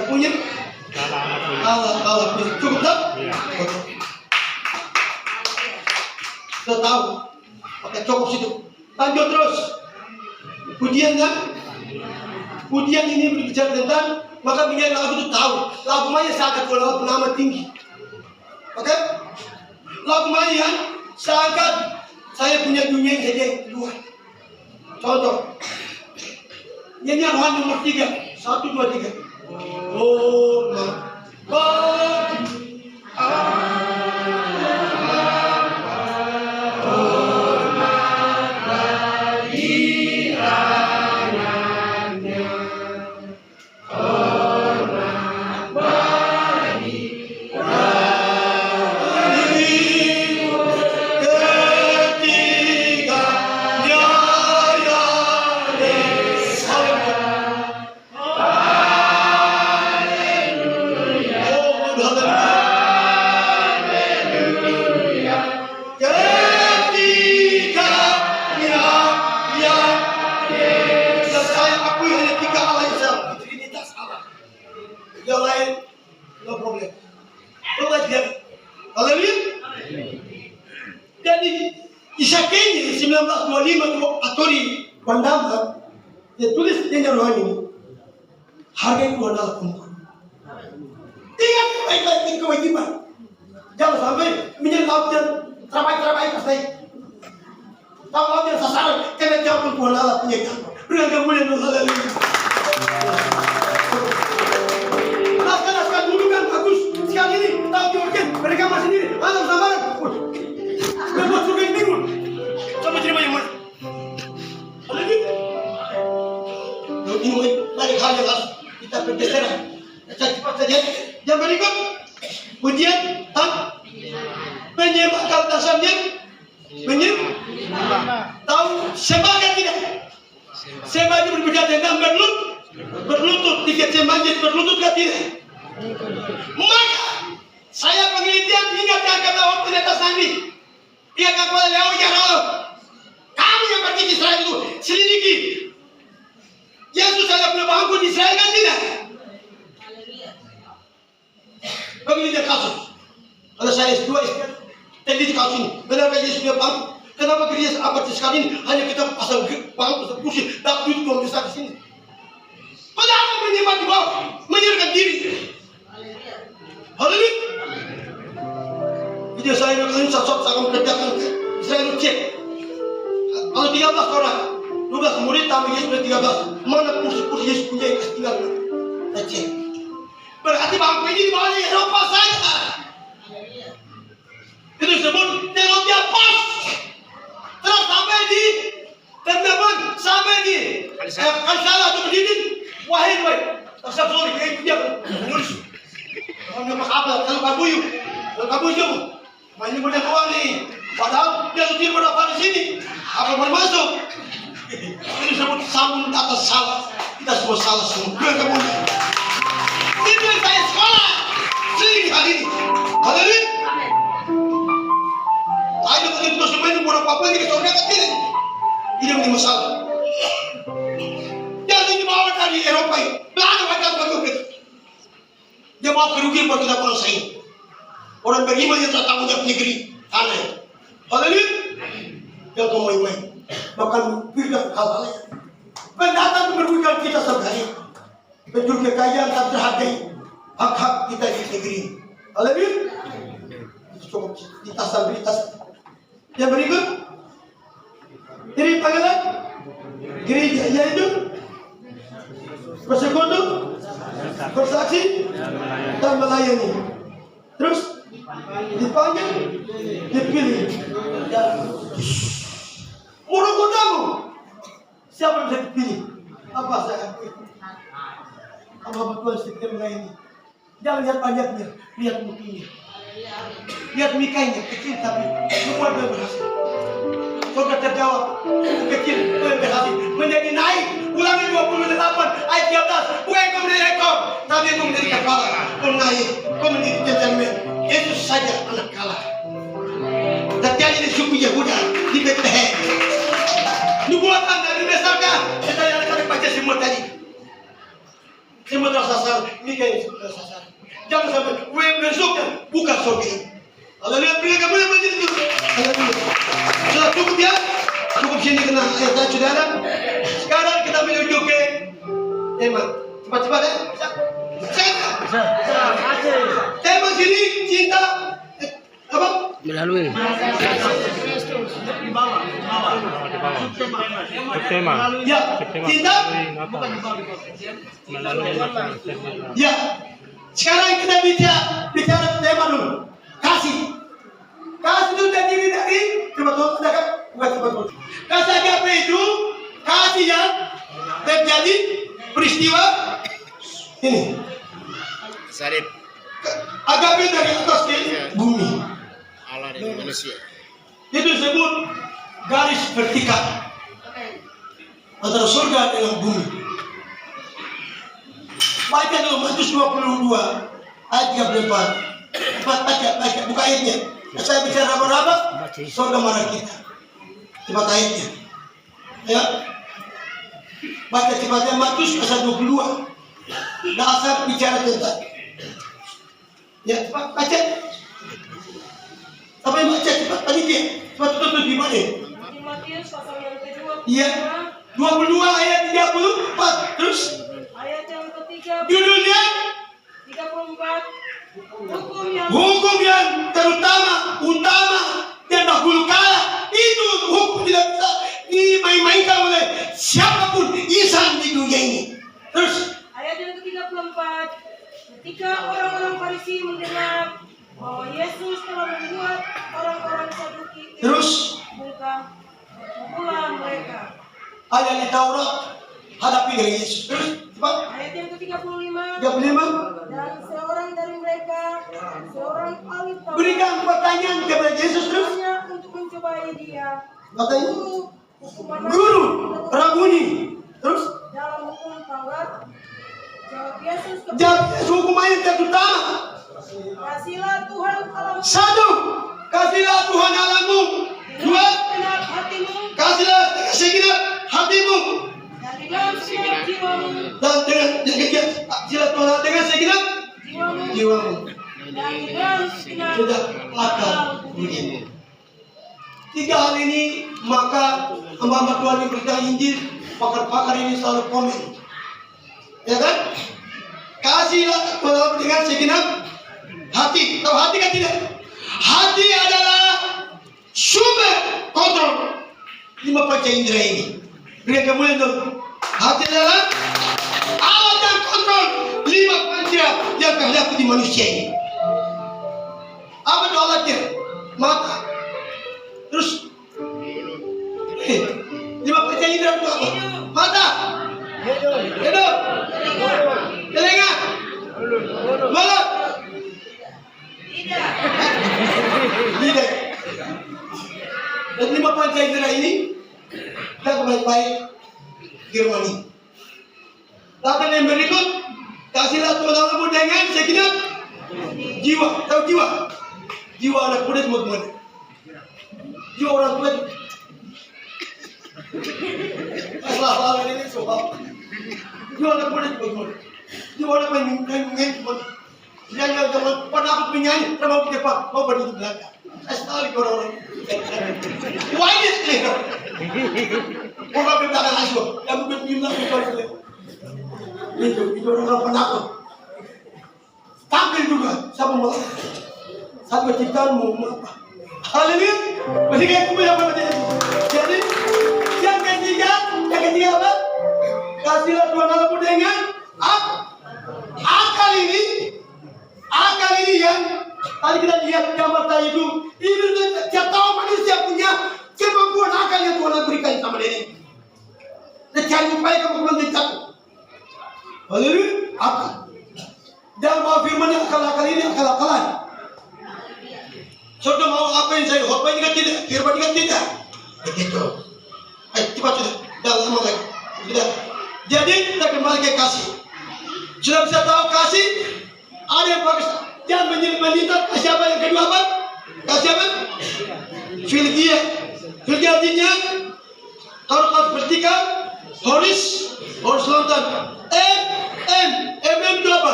punya Allah punya cukup tak? Sudah tahu pakai cukup situ. Lanjut terus. Pujian ini berbicara tentang maka penyanyi lagu itu tahu lagu Maya sangat lagu nama tinggi. Oke? Lagu Maya sangat saya punya dunia yang saja luar. Contoh. Nyanyian rohani nomor 3. 1, 2, 3. Oh, yang lain no problem. Haleluya. Jadi Isakenya 1925 itu Atori Bandama dia tulis nyanyian rohani ini harga itu adalah perempuan. baik-baik ini kewajiban. Jangan sampai menjadi laut yang terabai-terabai kasih. Tahu laut yang sasaran, karena jauh pun Tuhan Allah punya jangkau. Berikan kemuliaan Tuhan, haleluya. Naskah-naskah dulu kan bagus. Sekarang ini, tahu diorgan, mereka masih sendiri. Alam samaran. Membuat surga yang bingung. Sama terima yang mana? Haleluya. Ini banyak hal yang harus kita bergeseran. Cepat saja. Yang berikut, pujian, menyembah katasannya, tahu sembah kan tidak? Sembah itu berbicara tentang berlutut, tiga sembah jadi berlutut kan tidak? Maka saya penelitian ingatkan kata waktu di atas nanti, ingatkan kepada Leo ya Allah, kamu yang pergi di Israel itu selidiki. Yesus ada punya bangku di Israel kan tidak? Penelitian kasus. Kalau saya S2 teknik kasus ini, kenapa Yesus punya bangku? Kenapa gereja abad sekali ini hanya kita pasang bangku, pasang kursi, tak duduk orang besar di sini? Kenapa menyembah di bawah, menyerahkan diri? Haleluya. Video saya yang satu saya mengerjakan, saya cek. Kalau 13 orang, 12 murid tambah Yesus sudah 13. Mana kursi-kursi Yesus punya yang tinggal? Saya cek. Berarti bangku ini di bawah Eropa saja. Itu disebut teologi pos. Terus sampai di teman-teman sampai di Kalsala atau Berdidin. Wahid. Pasal sorry, kayak dia nulis. Kalau nggak apa, kalau kabuyu, banyak banyak uang nih. Padahal dia sudah berapa di sini, apa baru masuk? Ini disebut sambung atas salah. Kita semua salah semua. Kamu itu yang saya sekolah sendiri kali ini. Haleluya. Ayo kita terus main bola apa ini kita lihat ini. Ini menjadi masalah. Jangan dibawa dari Eropa ini. Belanda macam begitu. Dia mau kerugian buat kita bangsa ini. Orang beriman yang tak tanggung jawab negeri tanah. Haleluya. Yang kau main-main. Bahkan pikirkan hal-hal lain. Pendatang merugikan kita sehari. Pencuri kekayaan tak terhargai. Hak-hak kita di negeri. Haleluya. Cukup kita stabilitas. Yang berikut, ini panggilan gereja yaitu bersekutu, bersaksi, dan melayani. Terus dipanggil, dipilih. Menurut kamu, siapa yang bisa dipilih? Apa saya akui? Apa betul sedikit melayani? Jangan lihat banyaknya, lihat mukanya. Lihat mikanya kecil tapi semua dia berhasil. Surga terjawab kecil dia berhasil menjadi naik. Ulangi 28 ayat 13. Bukan kau menjadi ekor, tapi kau menjadi kepala. Kau naik, kau menjadi gentleman. Yesus saja anak kalah. Terjadi di suku Yehuda di Bethlehem. Nubuatan dari besarkah? Saya akan baca semua tadi. Semua tersasar, Mika yang tersasar. Jangan sampai besoknya buka surga. Haleluya, berikan boleh menjadi itu. Haleluya. Sudah cukup ya? Cukup sini kena ayat saudara. Sekarang kita menuju ke tema. Cepat-cepat ya. Bisa. Tema sini cinta apa? Melalui. Tema. Ya, cinta. Melalui. Ya. Sekarang kita bicara tema dulu. Kasih itu terdiri dari bukan cepat. Kasih agape itu kasih yang terjadi peristiwa ini. Salib Agape dari atas ke bumi. Allah dan manusia. Itu disebut garis vertikal antara surga dengan bumi. Baca dulu Matius 22 ayat 34. Baca, buka ayatnya. Saya bicara apa-apa, surga marah kita. Cepat ayatnya. Ya. Baca cepatnya Matius pasal 22. Dasar bicara tentang. Ya, cepat baca. Sampai baca cepat tadi dia. Cepat tutup di mana? Matius pasal yang kedua. Iya. 22 ayat 34. Terus Ayat yang ketiga. judulnya 34. Hukum yang utama dan dahulu kala itu hukum tidak bisa dimain-mainkan oleh siapapun insan di dunia ini. Terus ayat yang ke-34, ketika orang-orang Farisi mendengar bahwa Yesus telah membuat orang-orang Saduki Terus? membunuh mereka. ada di Taurat hadapi dengan Yesus. Terus cepat. Ayat yang ke-35, 35. dan seorang dari mereka, seorang ahli Taurat, Berikan pertanyaan kepada Yesus terus. hanya untuk mencobai dia. Katanya, Hukuman Guru, Rabuni. Terus dalam hukum Taurat, jawab Yesus kepada, jawab hukuman yang terutama. kasihlah Tuhan Allahmu Satu, kasihlah Tuhan Allahmu. Dua, segenap hatimu kasihlah segenap hatimu. dan dengan segenap jiwamu, Dan dengan yang ketiga, kasihlah Tuhan Allah dengan segenap jiwamu. dan dengan segenap Sudah akal budimu. Tiga hal ini maka hamba-hamba Tuhan yang berita Injil, pakar-pakar ini selalu komen. Ya kan? Kasihlah Tuhan Allah dengan segenap hati. Tahu hati kan tidak? Hati adalah sumber kontrol 5 panca indera ini. Berikan kemuliaan dulu. Hati adalah alat dan kontrol 5 panca yang terhadap di manusia ini. Apa itu alatnya? Mata. Terus 5 panca indera itu apa? Mata, hidung, telinga, mulut, lidah. Dan 5 panca indera ini kita baik-baik Firman. Lalu yang berikut, kasihlah Tuhan Allahmu dengan segenap jiwa. Tahu jiwa? Jiwa anak muda teman-teman. Jiwa orang tua. Salah ini soal. Jiwa anak muda teman-teman. Jiwa anak menyanyi teman. Jangan pada aku menyanyi, terlalu cepat, mau berdiri di belakang. Sekali orang-orang. Wajib nih. Orang di belakang asyik, yang bukan bilang itu orang penakut. Tampil juga, siapa mau? Satu ciptaanmu apa? Haleluya. Masih kayak aku apa tadi? Jadi yang ketiga apa? Kasihlah Tuhan Allahmu dengan akal ini yang tadi kita lihat gambar tadi itu tiap tahu manusia punya kemampuan akal yang Tuhan berikan sama dia. Dan cari upaya kamu mendekat. Haleluya. Akal. Dan mau firman yang akal-akal ini akal-akalan. Sudah mau apa yang saya khotbah ini kan tidak, firman ini kan tidak. Begitu. Ayo cepat sudah. Jangan lama lagi. Sudah. Jadi kita kembali ke kasih. Sudah bisa tahu kasih. Ada yang bagus. Jangan menyintar kasih apa yang kedua apa? Kasih apa? Filgia. Filgia artinya harus perhatikan horizontal. Itu apa?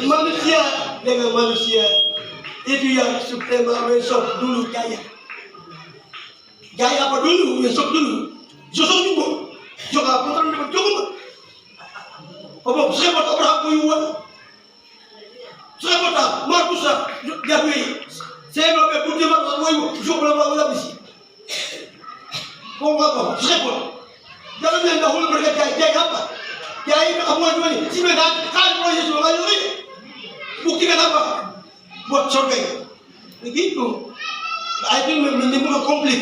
Manusia dengan manusia. Itu yang Suprema besok dulu gaya. Gaya apa dulu? Besok dulu. Sosok juga. Juga putaran dapat juga. Apa saya buat Abraham Kuyuan? Saya buat Markus Jabui. Saya buat Bukti Markus Kuyuan. Saya buat di sini. Kau apa? Saya buat. Jangan yang dahulu berkata jaya apa? Jaya apa juga ni? Sebenarnya kan proses juga ini. Buktikan apa? Buat surga. Begitu. Itu menimbulkan konflik.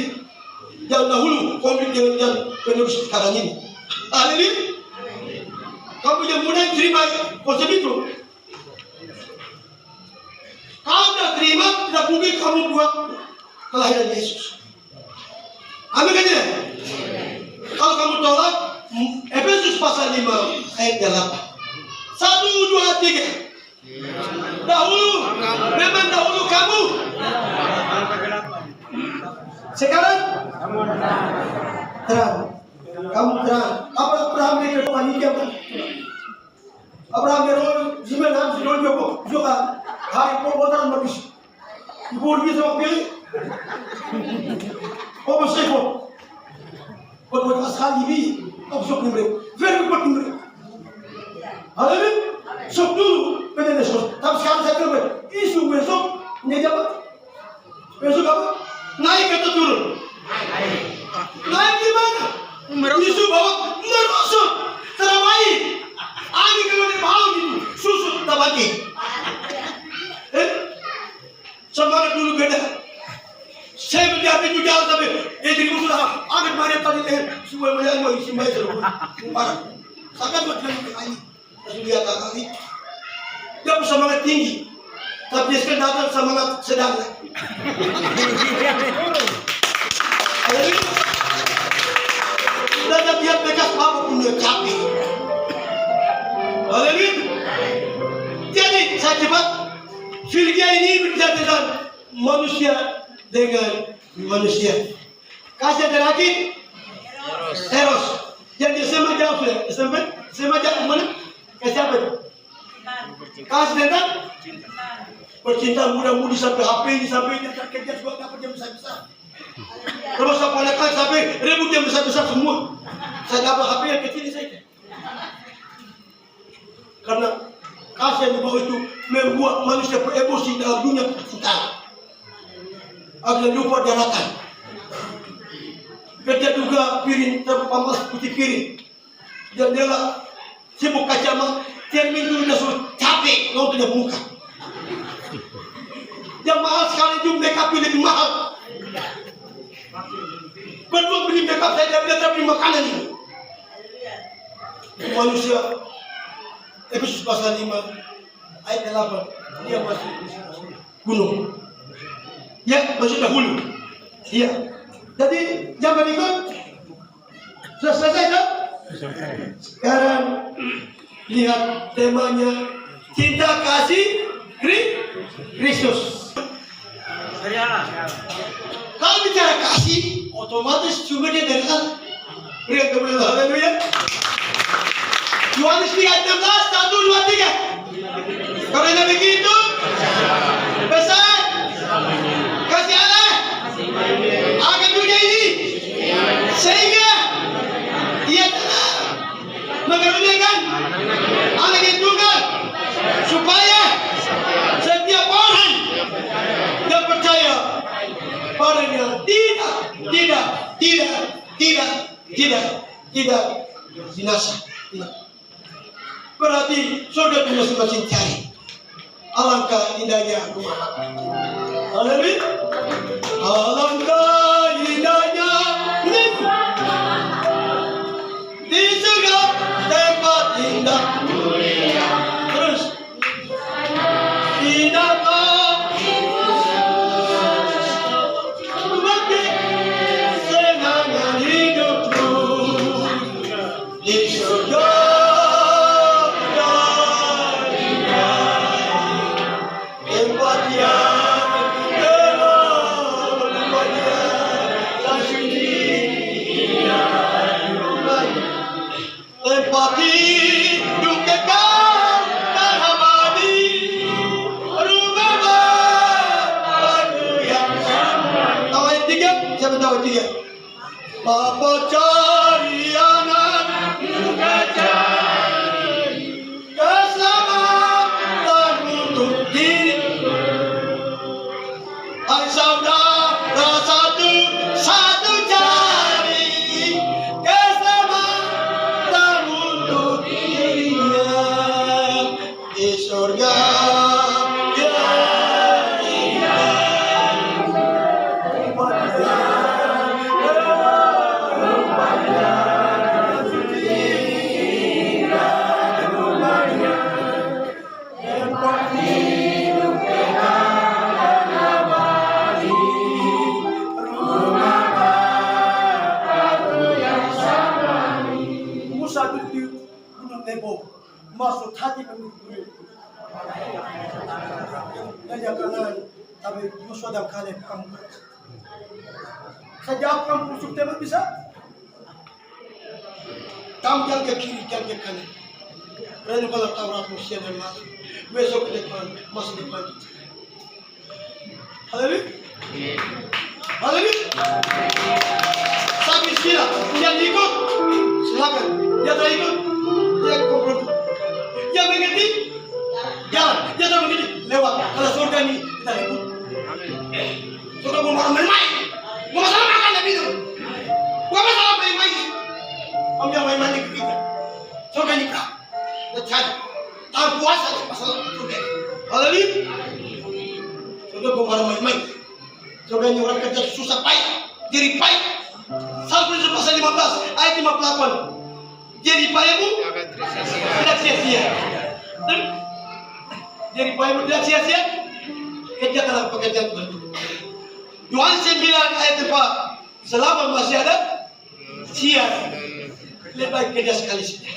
Yang dahulu konflik dengan penerus sekarang ini. Haleluya. Kamu yang mudah terima konsep itu. Kalau tidak terima, tidak mungkin kamu buat kelahiran Yesus. Amin kan ya? Kalau kamu tolak, Efesus pasal 5 ayat 8. 1, 2, 3. Memang dahulu kamu. Sekarang terang. Kamu terang. Apa Abraham itu panitia apa? Abraham itu Zimen harus dulu juga hari perbuatan habis. Ibu dia sama pilih. Oh masih kok. Buat sekali ini, aku sok nimbre. Very good nimbre. Haleluya. Sok dulu, benar-benar sok. Tapi sekarang saya Saat isu besok ini apa? Besok apa? Naik atau turun? Naik di mana? Isu bahwa merosot, teramai. Angin kalau dia mau gitu, susut tak bagi. Semangat dulu beda. Saya berjati itu jauh tapi jadi musuh angin mana tadi semua melihat mau isi bayi terus. Parah. Sangat berjalan ke ini. Lalu lihat kaki. Dia semangat tinggi. Tapi sekarang datang semangat sedang. Dan dia mereka apa pun dia capek. Haleluya. Jadi saya cepat. Firqa ini berbicara tentang manusia dengan manusia. Kasih ada lagi. Eros. Jadi SMA jauh sudah. SMA jauh mana? Kasih apa? Kasih tentang percintaan muda-mudi sampai HP ini sampai ini kerja juga dapat yang besar-besar. Terus apalagi sampai ribut yang besar-besar semua. Saya dapat HP yang kecil saja. Karena kasih yang di bawah itu membuat manusia beremosi dalam dunia percintaan. Agar lupa daratan. Kerja juga piring terpamas putih piring. Dan dia sibuk kacamata. Tiap minggu dia suruh capek nonton dia muka. Yang mahal sekali itu make up lebih mahal. Berdua beli make up saja dia beli makanan ini. Manusia Efesus pasal 5 ayat 8 dia masih gunung. Ya masih dahulu. Iya. Jadi yang berikut sudah selesai tak? Sekarang lihat temanya cinta kasih Kristus. Kalau bicara kasih, otomatis sumbernya dari sana. Berikan kemuliaan haleluya. Yohanes 3:16, 1, 2, 3. Karena begitu besar kasih Allah akan dunia ini sehingga Dia telah mengaruniakan Anak yang tunggal supaya setiap orang yang percaya padanya tidak binasa. Berarti surga itu masing-masing cari. Alangkah indahnya rumah. Haleluya. Alangkah indahnya di surga tempat indah. Terus tidak bagi senangan hidupku di surga. Bapa cari anak, juga cari keselamatan untuk diri. Hai saudara satu cari keselamatan untuk dirinya di surga. Masuk hati pemimpin. Raja Kanaan, tapi Yosua dan Kaleb kamu. Saya jawab kamu musuh tembak bisa? Kamu jangan ke kiri, jangan ke kanan. Karena kalau Taurat Musa dan masuk, besok ke depan, masuk depan. Haleluya. Haleluya. Sampai sila, yang ikut, silakan. Yang tak ikut, dia kompromi. Yang mengerti, jalan. Yang tak mengerti, lewat. Kalau surga ini kita ikut. Surga mau main-main. Mau masalah makan dan minum. Bukan masalah main-main. Kamu yang main-main ke kita. Surga ini kah? Kita tahan puasa itu masalah surga. Haleluya. Surga mau main-main. Surga ini orang kerja susah payah, jadi payah. 1 pasal 15 ayat 58. Jadi payahmu tidak sia-sia. Jadi payahmu tidak sia-sia. Kerjakanlah pekerjaan Tuhan. Yohanes 9 ayat 4. Selama masih ada siang, lebih baik kerja sekali saja.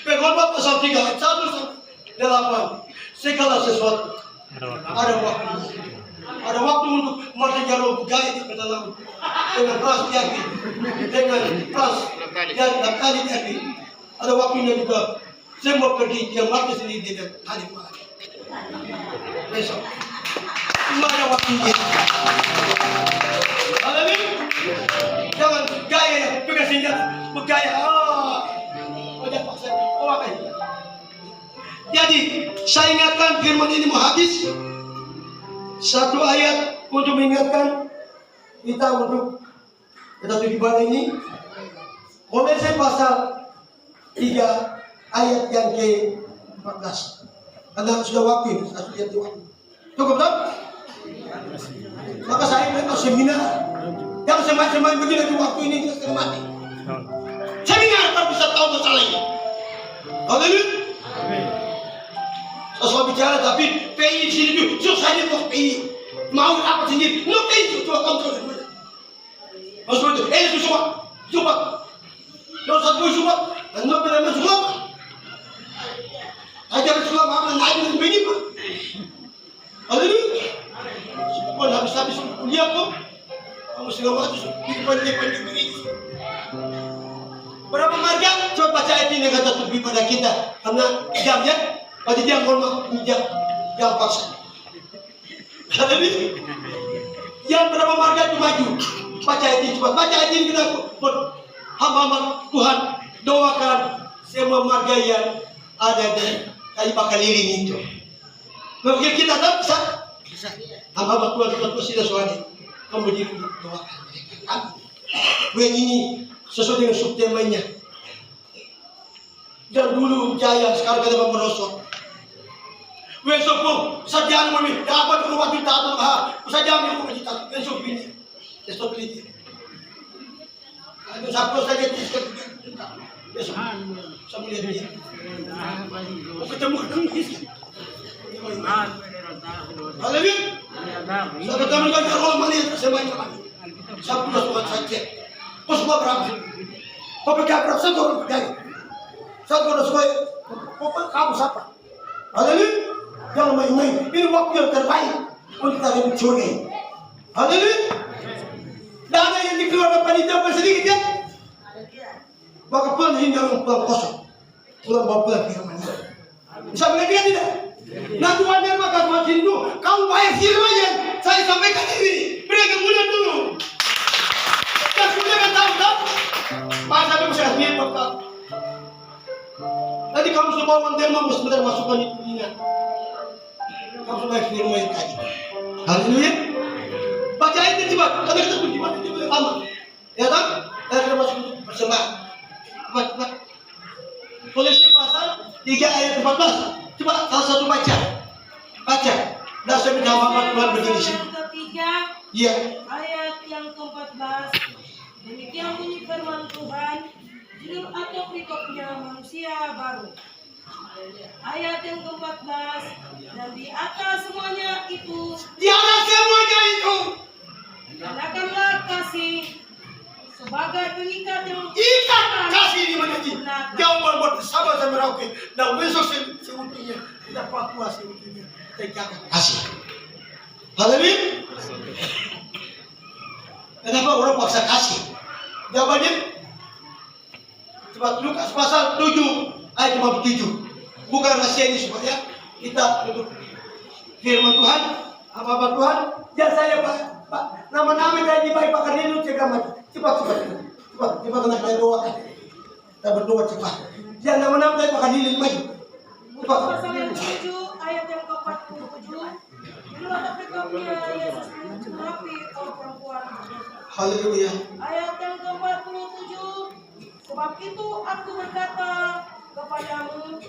Pengkhotbah pasal 3 ayat 1-8. Segala sesuatu ada waktu. Ada waktu untuk mengejar roh budaya di dalam dengan ras yakin, dengan ras yang Naftali yakin. Ada waktunya juga semua pergi yang mati sendiri dengan hari malam. Besok, mana waktunya? Haleluya. Jangan gaya yang pegang senjata, bergaya. Jangan paksa. Apa ini? Jadi saya ingatkan firman ini mau habis. Satu ayat untuk mengingatkan kita untuk kita ibadah ini. Kolose pasal 3 ayat yang ke-14. Karena sudah waktu, satu ayat itu. Cukup tak? Maka saya memang seminar. Yang semakin begini di waktu ini kita mati. Seminar tak bisa tahu masalah ini. Haleluya. Saya bicara tapi PI sini tu, susahnya tu PI. Mau apa sendiri? No PI tu kamu tu. Maksud itu, semua. No satu semua. No pernah semua. Ajar semua apa naik begini pak. Haleluya. Semua habis kuliah kok. Kamu segala waktu pandai begini. Berapa marga? Coba baca ayat ini kata tuh pada kita. Karena jamnya. Pada dia ngomong jam paksa. Haleluya. Yang berapa marga itu maju. Baca ayat ini cepat. Baca ayat ini kita hamba Tuhan doakan semua marga yang ada di kayu bakar lilin itu. Mungkin kita tak bisa. Hamba Tuhan kita sudah soalnya. Kemudian doakan mereka. Bukan ini sesuai dengan subtemanya. Dan dulu jaya sekarang kita merosot. Besok pun saja kami dapat rumah kita atau saja kami rumah kita besok ini besok ini. Ada satu saja besok saya lihat dia. Mau ketemu Haleluya. Saya ketemu dengan orang mana semuanya mana. Saya sudah Tuhan saja. Kau semua berapa? Kau pergi berapa? Satu orang pergi. Satu orang semua. Kau kamu siapa? Haleluya. Jangan main-main. Ini waktu yang terbaik untuk kita mencuri. Haleluya. Dana yang dikeluarkan panitia sedikit ya. Maka pulang hingga pulang kosong. Pulang bawa pulang firman. Bisa melihat dia tidak? Nah Tuhan yang maka Tuhan itu kamu bayar firmannya. Saya sampaikan ini. Mereka mulia dulu. Dan sudah kan tahu. Masa itu bisa lihat Bapak. Tadi kamu sudah bawa derma sebentar masukkan itu ingat. Kamu sudah firman yang tadi. Haleluya. Baca ayat itu coba. Karena kita pun gimana itu boleh lama. Ya tak? Dan kita masuk bersembahan. Cepat. Kolose pasal 3 ayat 14. Coba salah satu baca. Dan saya minta Bapak Tuhan berdiri sini. Yang ketiga. Iya. Ayat yang ke-14. Demikian bunyi firman Tuhan. Judul atau perikopnya manusia baru. Ayat yang ke-14. Dan di atas semuanya itu. Di atas semuanya itu. Gunakanlah kasih sebagai pengikat yang ikat kasih di mana ini. Jangan buat bersama sama Merauke. Dan besok seutuhnya kita Papua seutuhnya. Kita kasih. Haleluya. Kenapa orang paksa kasih? Jawabannya coba Lukas pasal 7 ayat 57. Bukan rahasia ini supaya kita untuk firman Tuhan, apa Tuhan? Ya saya Pak, nama-nama yang dibaik Pak Karnino cegah mati. Cepat kena kalian doakan. Kita berdoa cepat. Ya nama-nama dari Pak Karnino maju. Pasal yang 7 ayat berikutnya Yesus menghadapi kaum perempuan berdosa. Haleluya. Ayat yang ke-47, sebab itu aku berkata kepadamu,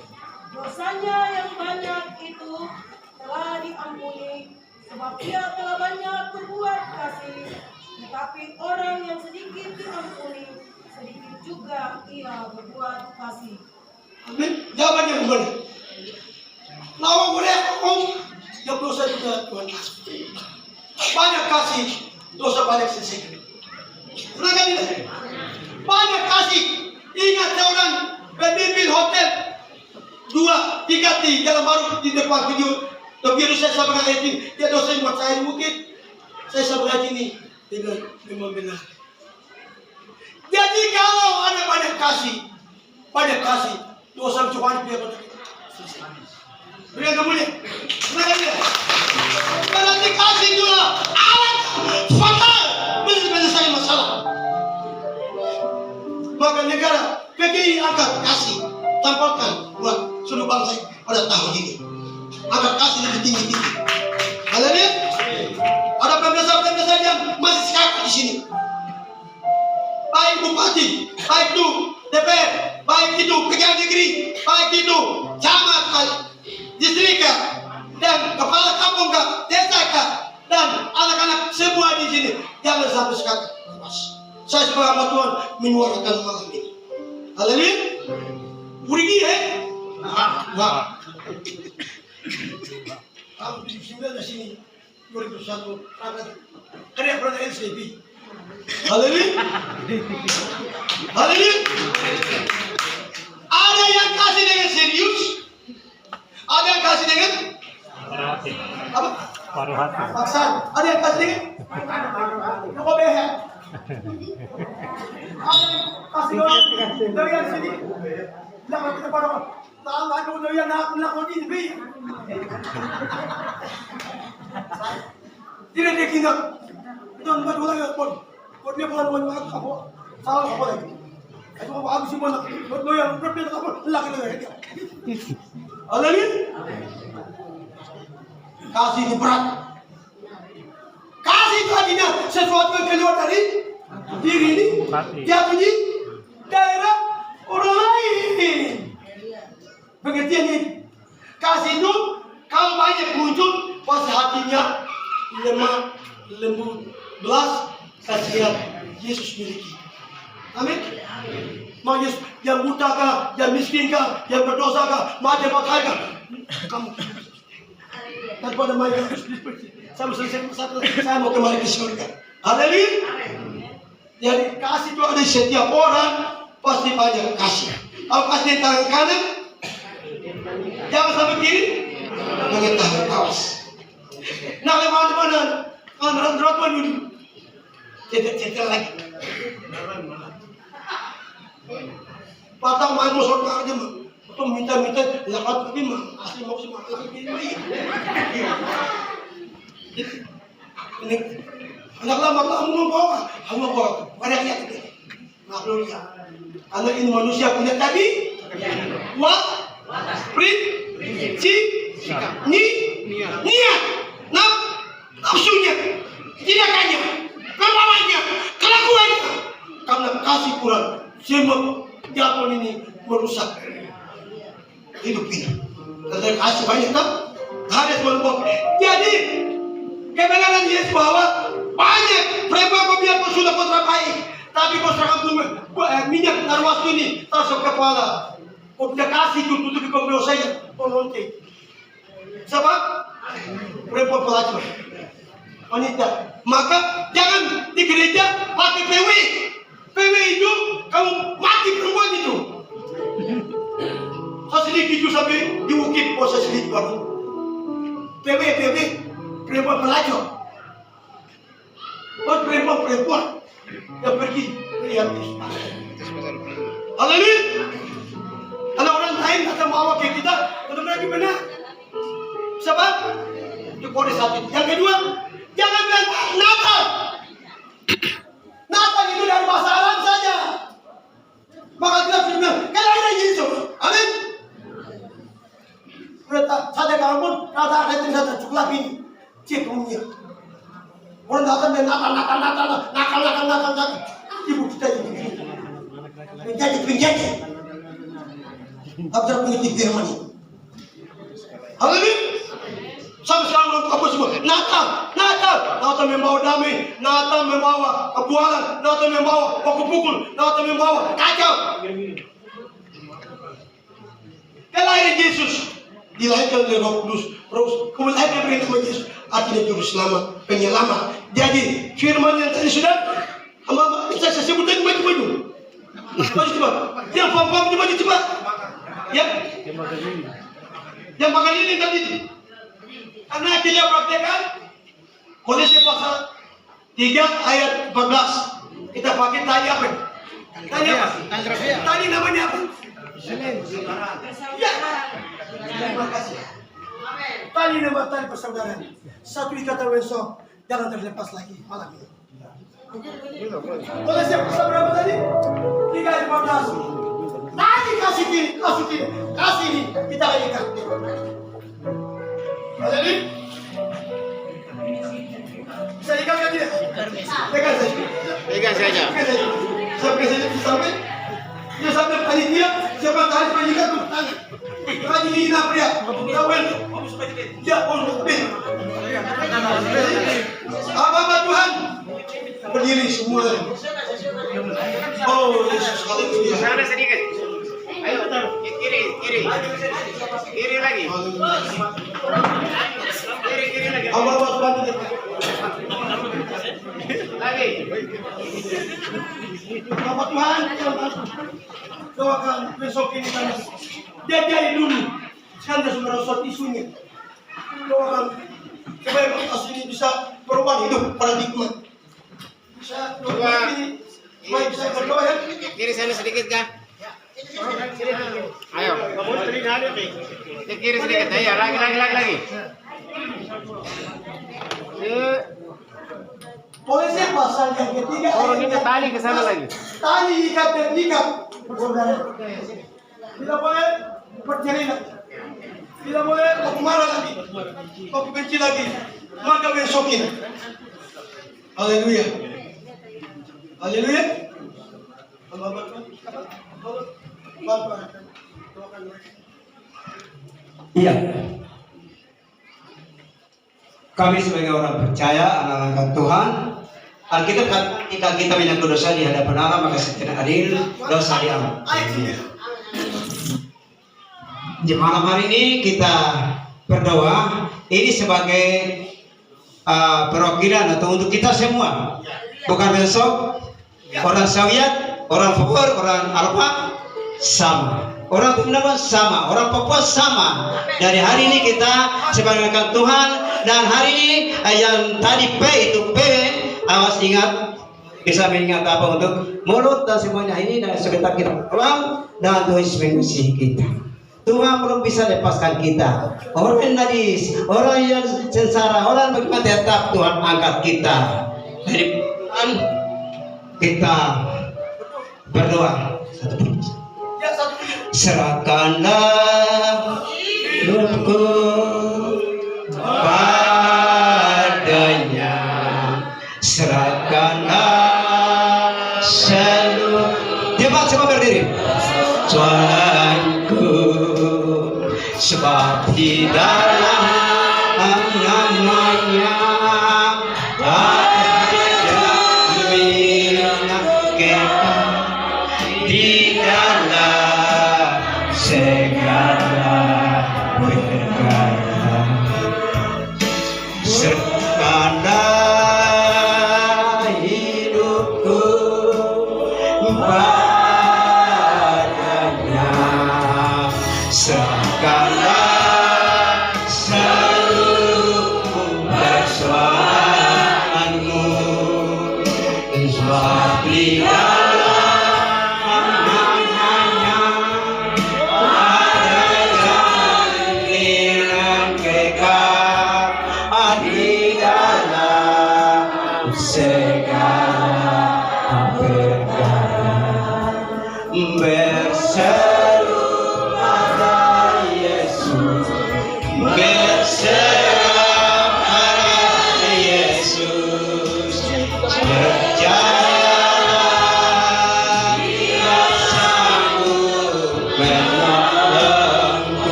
dosanya yang banyak itu telah diampuni, sebab ia telah banyak berbuat kasih. Tetapi orang yang sedikit diampuni, sedikit juga ia berbuat kasih. Amin. Jawabannya gimana? Lawan boleh om, yang dosa juga Tuhan kasih. Banyak kasih, dosa banyak selesai. Pernah kan tidak? Banyak kasih. Ingat orang pemimpin hotel 2, 3 di dalam baru di depan video. Tapi saya sabar ini, dia dosa yang buat saya mungkin. Saya sabar ini, tidak memang benar. Jadi kalau ada banyak kasih, dosa cuma dia pada selesai. Berikan kemuliaan. Berikan dia. Berarti kasih juga alat fatal menyelesaikan masalah. Maka negara PGI angkat kasih, tampilkan buat seluruh bangsa pada tahun ini. Angkat kasih lebih tinggi. Haleluya. Ada pembesar yang masih sekarang di sini. Baik bupati, baik itu DPR, baik itu pegawai negeri, baik itu camat, distrik dan kepala kampung desa dan anak-anak semua di sini jangan sampai sekarang lepas. Saya sebagai hamba Tuhan menyuarakan malam ini. Haleluya. Rugi wah. Tahun 79 di sini 2001 karya pernah LCB. Haleluya. Haleluya. Ada yang kasih dengan serius, ada yang kasih dengan apa? Paruh hati. Paksa. Ada yang kasih dengan kebehe. Ada yang kasih dari yang sini. Jangan kita pada tahu ada dari yang nak melakukan ini. Tidak dikinap. Don't buat ulang pun. Buat dia bukan apa? Salah apa lagi? Itu apa habis semua? Buat lo yang berbeda apa? Lagi. Haleluya. Kasih itu berat. Kasih itu artinya sesuatu yang keluar dari diri ini. Dia punya daerah orang lain. Pengertian ini. Kasih itu kalau banyak muncul pasti hatinya lemah, lembut, belas kasihan Yesus miliki. Amin. Mau Yesus yang buta kah, yang miskin kah, yang berdosa kah, mati pakai kah? Kamu daripada main saya mau kembali ke surga. Haleluya. Jadi kasih itu ada setiap orang pasti banyak kasih. Kalau kasih di tangan kanan, jangan sampai kiri, jangan tangan kawas. Nah lewat mana? Rot dulu. Cetek lagi. Patang main musuh aja mah. Tuh minta lakukan tapi mah asli mau sih makan ini. Ini anak lama kamu bawa, banyak ya. Maklum ya. Anak ini manusia punya tadi, prinsip, niat, nafsunya, tindakannya, kemauannya, kelakuannya. Karena kasih kurang, semua jatuh ini merusak hidup ini. Karena kasih banyak tak harus melupakan. Jadi kebenaran Yesus bahwa banyak perempuan biarpun sudah kontrak baik, tapi kontrak minyak narwas ini tasuk kepala. Kau tidak kasih tutupi kau dosanya, kau lonte. Sebab perempuan pelacur, wanita. Maka jangan di gereja pakai PW. PW itu kamu mati perempuan itu. Saya sedikit itu sampai diukit proses sedikit baru. PW perempuan pelacur. Buat perempuan yang pergi lihat Islam. Haleluya. Kalau orang lain akan bawa ke kita, benar-benar benar. Sebab itu kode satu. Yang kedua, jangan bilang Natal. Natal itu dari bahasa Arab saja. Maka kita harus bilang, kelahiran Yesus. Amin. Saja kamu pun rata-rata itu saja cukup ini. Cek punya. Orang datang dan nakal. Ibu kita ini. Penjajah. Abdul punya TV yang mana? Haleluya. Sampai sekarang orang apa semua? Natal membawa damai, Natal membawa kebualan, Natal membawa pukul, Natal membawa kacau. Kelahiran Yesus dilahirkan oleh Roh Kudus, kemudian dari nama Yesus artinya juru selamat, penyelamat. Jadi firman yang tadi sudah saya sebut tadi maju coba. Yang paham coba coba. Ya. Yang makan ini tadi. Karena kita praktekkan Kolose pasal 3 ayat 14. Kita pakai tadi apa? Tadi apa? Tadi namanya apa? Ya. Terima kasih. Tali nama tali persaudaraan. Satu ikatan besok jangan terlepas lagi malam ini. Kolose pasal berapa tadi? 3 ayat 14. Tadi kasih ini kita lagi ikat. Jadi bisa ikat kan tidak? Pegang saja. Sampai dia sampai panitia siapa tahu penyikat tuh tangan. Lagi ini apa dia? Tawen. Ya, apa Tuhan? Berdiri semua. Oh, Yesus haleluya. Sana sedikit. Ayo, kiri lagi. Kiri lagi. Apa Tuhan? Lagi. Bapak Tuhan, doakan besok ini kan dia jadi dulu. Sekarang dia sudah merosot isunya. Doakan supaya podcast ini bisa berubah hidup paradigma. Bisa doakan ini supaya bisa berdoa ya. Kiri sana sedikit kah? Ayo. Kiri sedikit. Ayo, lagi. Kolose pasal yang ketiga. Turun ini tali ke sana lagi. Tali ikat dan ikat, saudara. Tidak boleh bercerita. Tidak boleh kau marah lagi. Kau benci lagi. Maka besok ini. Haleluya. Haleluya. Iya. Kami sebagai orang percaya, anak-anak Tuhan, Alkitab ketika kita menyangkut dosa di hadapan Allah, maka setiap adil dosa diampuni. Di malam hari ini kita berdoa, ini sebagai perwakilan atau untuk kita semua, bukan besok. Orang Sawiat, orang Papua, orang Alfa sama, orang Mindanao sama, orang Papua sama. Dari hari ini kita sebagai Tuhan, dan hari ini yang tadi P itu P, awas ingat, bisa mengingat apa untuk mulut dan semuanya ini dan sekitar kita uang dan Tuhan mengasihi kita. Tuhan belum bisa lepaskan kita. Orang yang najis, orang yang sengsara, orang bagaimana tetap Tuhan angkat kita. Jadi kita berdoa satu persatu. Serahkanlah hidupku padanya, serahkanlah seluruh. Jemaat semua berdiri. Tuhanku, sebab di dalam namanya ada milik kita, di dalam segala perkara. Serahkanlah hidupku padanya, serahkanlah seluruh persoalanmu, sebab di dalam namanya ada jaminan kekal, di dalam segala perkara. Berseru pada Yesus.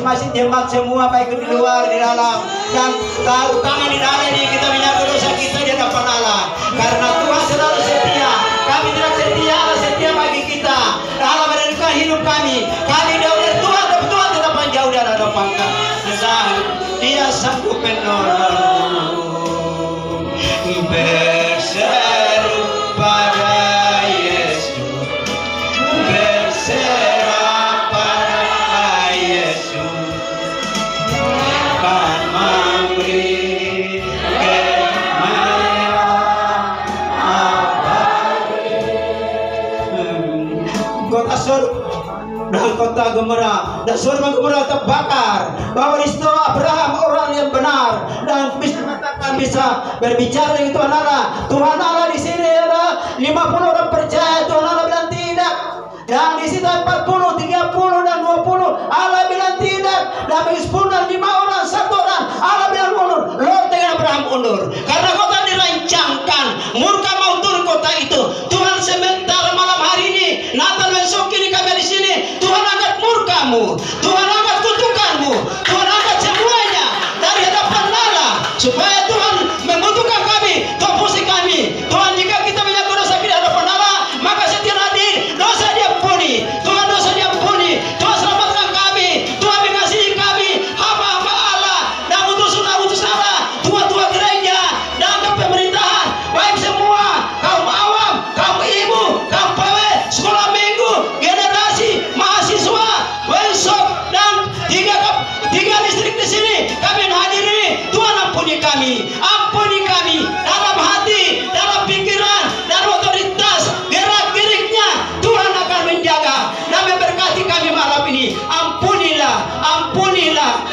masing-masing jemaat semua baik di luar di dalam dan tangan di dalam ini kita menyatu dosa kita di hadapan Allah karena Tuhan selalu setia. Kami tidak setia, Allah setia bagi kita. Allah memberikan hidup kami jauh dari Tuhan tapi Tuhan tetap jauh dari hadapan kami. Dia sanggup menolong berseru pada Yesus, berserah pada Yesus, kan memberi kemenangan abadi. Kota Sodom dan kota Gomora dan Sodom dan Gomora terbakar. Bahwa di situ Abraham orang yang benar dan bisa mengatakan bisa berbicara dengan Tuhan Allah. Tuhan Allah di sini ada 50 orang percaya. Tuhan Allah bilang tidak. Dan di situ 40, 30 dan 20 Allah bilang tidak. Dan bagi 10 dan 5 orang, 1 orang Allah bilang mundur. Lot dengan Abraham mundur karena kota dirancangkan murka mau turun kota itu. Tuhan sementara malam hari ini Natal besok ini kami di sini Tuhan angkat murkamu, Tuhan angkat kutukanmu, Tuhan angkat semuanya dari hadapan Allah supaya Tuhan membutuhkan kami, Tuhan pusing kami. Tuhan jika kita menyangkut dosa di hadapan Allah maka setiap hadir dosa diampuni, Tuhan dosa diampuni, Tuhan selamatkan kami, Tuhan mengasihi kami hamba-hamba Allah dan utus Allah, tua-tua gereja dan pemerintahan baik semua kaum awam, kaum ibu, kaum pawe, sekolah minggu, generasi mahasiswa, besok dan tiga listrik di sini kami hadiri. Tuhan ampuni kami dalam hati, dalam pikiran, dalam otoritas, gerak-geriknya Tuhan akan menjaga dan memberkati kami malam ini. Ampunilah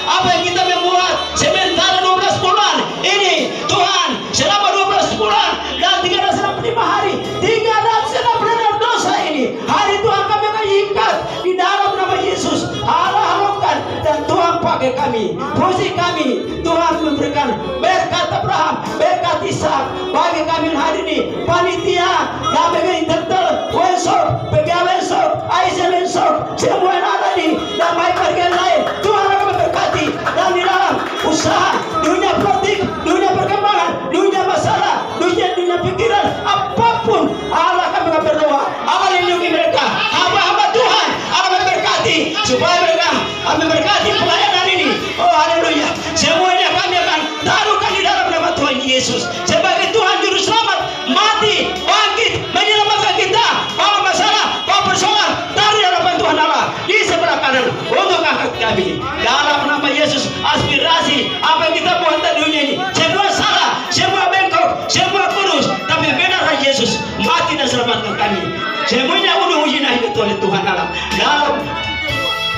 apa yang kita membuat sementara 12 bulan ini Tuhan, selama 12 bulan dan 365 hari 366 dosa ini. Hari Tuhan kami akan ikat di dalam nama Yesus. Allah haramkan dan Tuhan pakai kami, puji kami. Tuhan memberikan berkat Abraham, berkat Ishak bagi kami hari ini. Panitia dan bagi internal Wensok, PGA Wensok, Aisyah Wensok, semua yang ada ini dan baik bagian lain Tuhan akan memberkati dan di dalam usaha, dunia politik, dunia perkembangan, dunia masalah, dunia pikiran, apapun Allah akan berdoa. Allah lindungi mereka, hamba-hamba Tuhan. Allah memberkati supaya mereka memberkati pelayanan ini. Oh haleluya. Semuanya kami akan taruhkan di dalam nama Tuhan Yesus sebagai Tuhan juru selamat, mati, bangkit, menyelamatkan kita. Bawa masalah, bawa persoalan dari hadapan Tuhan Allah di sebelah kanan untuk angkat kami dalam nama Yesus. Aspirasi apa yang kita buat di dunia ini semua salah, semua bengkok, semua kurus, tapi benar Yesus mati dan selamatkan kami. Semuanya udah hidup oleh Tuhan Allah. Dalam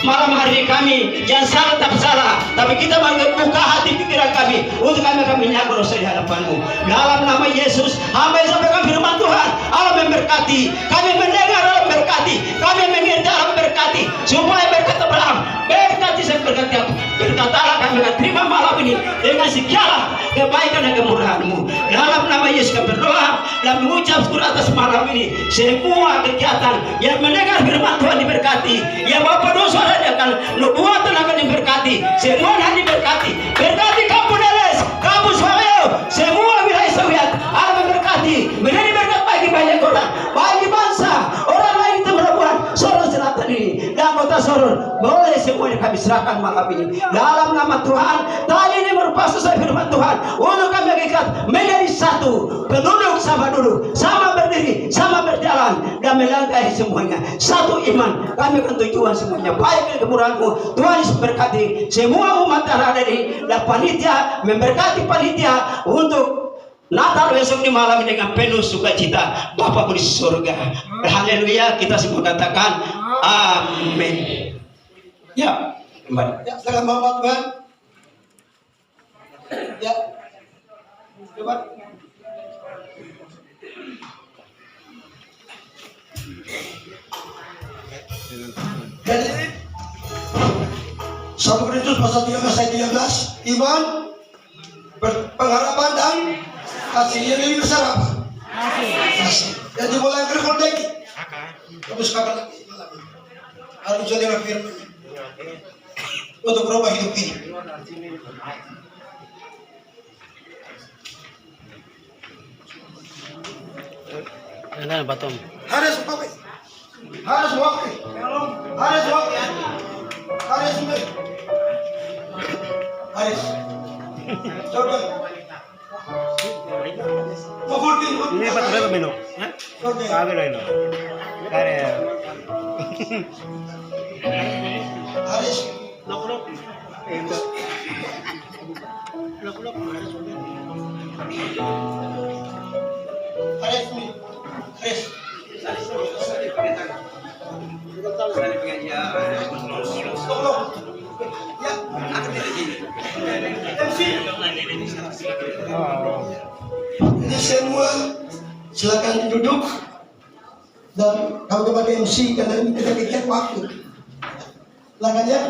malam hari ini kami jangan salah tak salah, tapi kita membuka hati pikiran kami untuk kami akan menyangkut dosa di hadapan-Mu. Dalam nama Yesus, hamba yang sampaikan firman Tuhan, Allah memberkati, kami mendengar Allah memberkati, kami mengerti Allah memberkati, supaya berkat Abraham, berkati saya berkati berkat Allah kami akan terima malam ini dengan segala kebaikan dan kemurahan-Mu. Dalam nama Yesus kami berdoa dan mengucap syukur atas malam ini. Semua kegiatan yang mendengar firman Tuhan diberkati, yang Bapak dosa akan nubuatan akan diberkati, semua yang diberkati, berkati kampung Deles, kampung Soyo, semua wilayah Soviet Allah memberkati, menjadi berkat bagi banyak orang, bagi bangsa, orang lain itu melakukan Sorong Selatan ini dan kota Sorong. Boleh semuanya kami serahkan malam ini dalam nama Tuhan. Tadi ini merupakan sesuai firman Tuhan untuk kami mengikat menjadi satu, penduduk sama duduk, sama berdiri, sama berjalan dan melangkahi semuanya satu iman. Kami akan tujuan semuanya baik kemurahan-Mu. Tuhan Yesus berkati semua umat yang ada di dan panitia, memberkati panitia untuk Natal besok di malam ini dengan penuh sukacita Bapa di surga. Haleluya, kita semua katakan amin. Ya, Ya, silakan Bapak Tuhan. Ya, coba. Jadi 1 Korintus pasal 13 ayat 13, iman, pengharapan dan kasih. Yang lebih besar apa? Kasih. Jadi mulai yang terkoneksi. Terus kapan lagi malam ini? Harus jadi firman. untuk merubah hidup ini. Ano ba tong? Harus pakai, harus pakai, harus pakai, harus pakai, harus. Coba. Mabuti. Ini pa talaga menu. Ha? Okay. Sabi lang no. Kare. Harus. Lok. Lok. Harus mi. Harus. Tolong. Ya. MC. Ini semua silakan duduk dan kamu kepada MC karena ini kita kejar waktu. Silakan ya.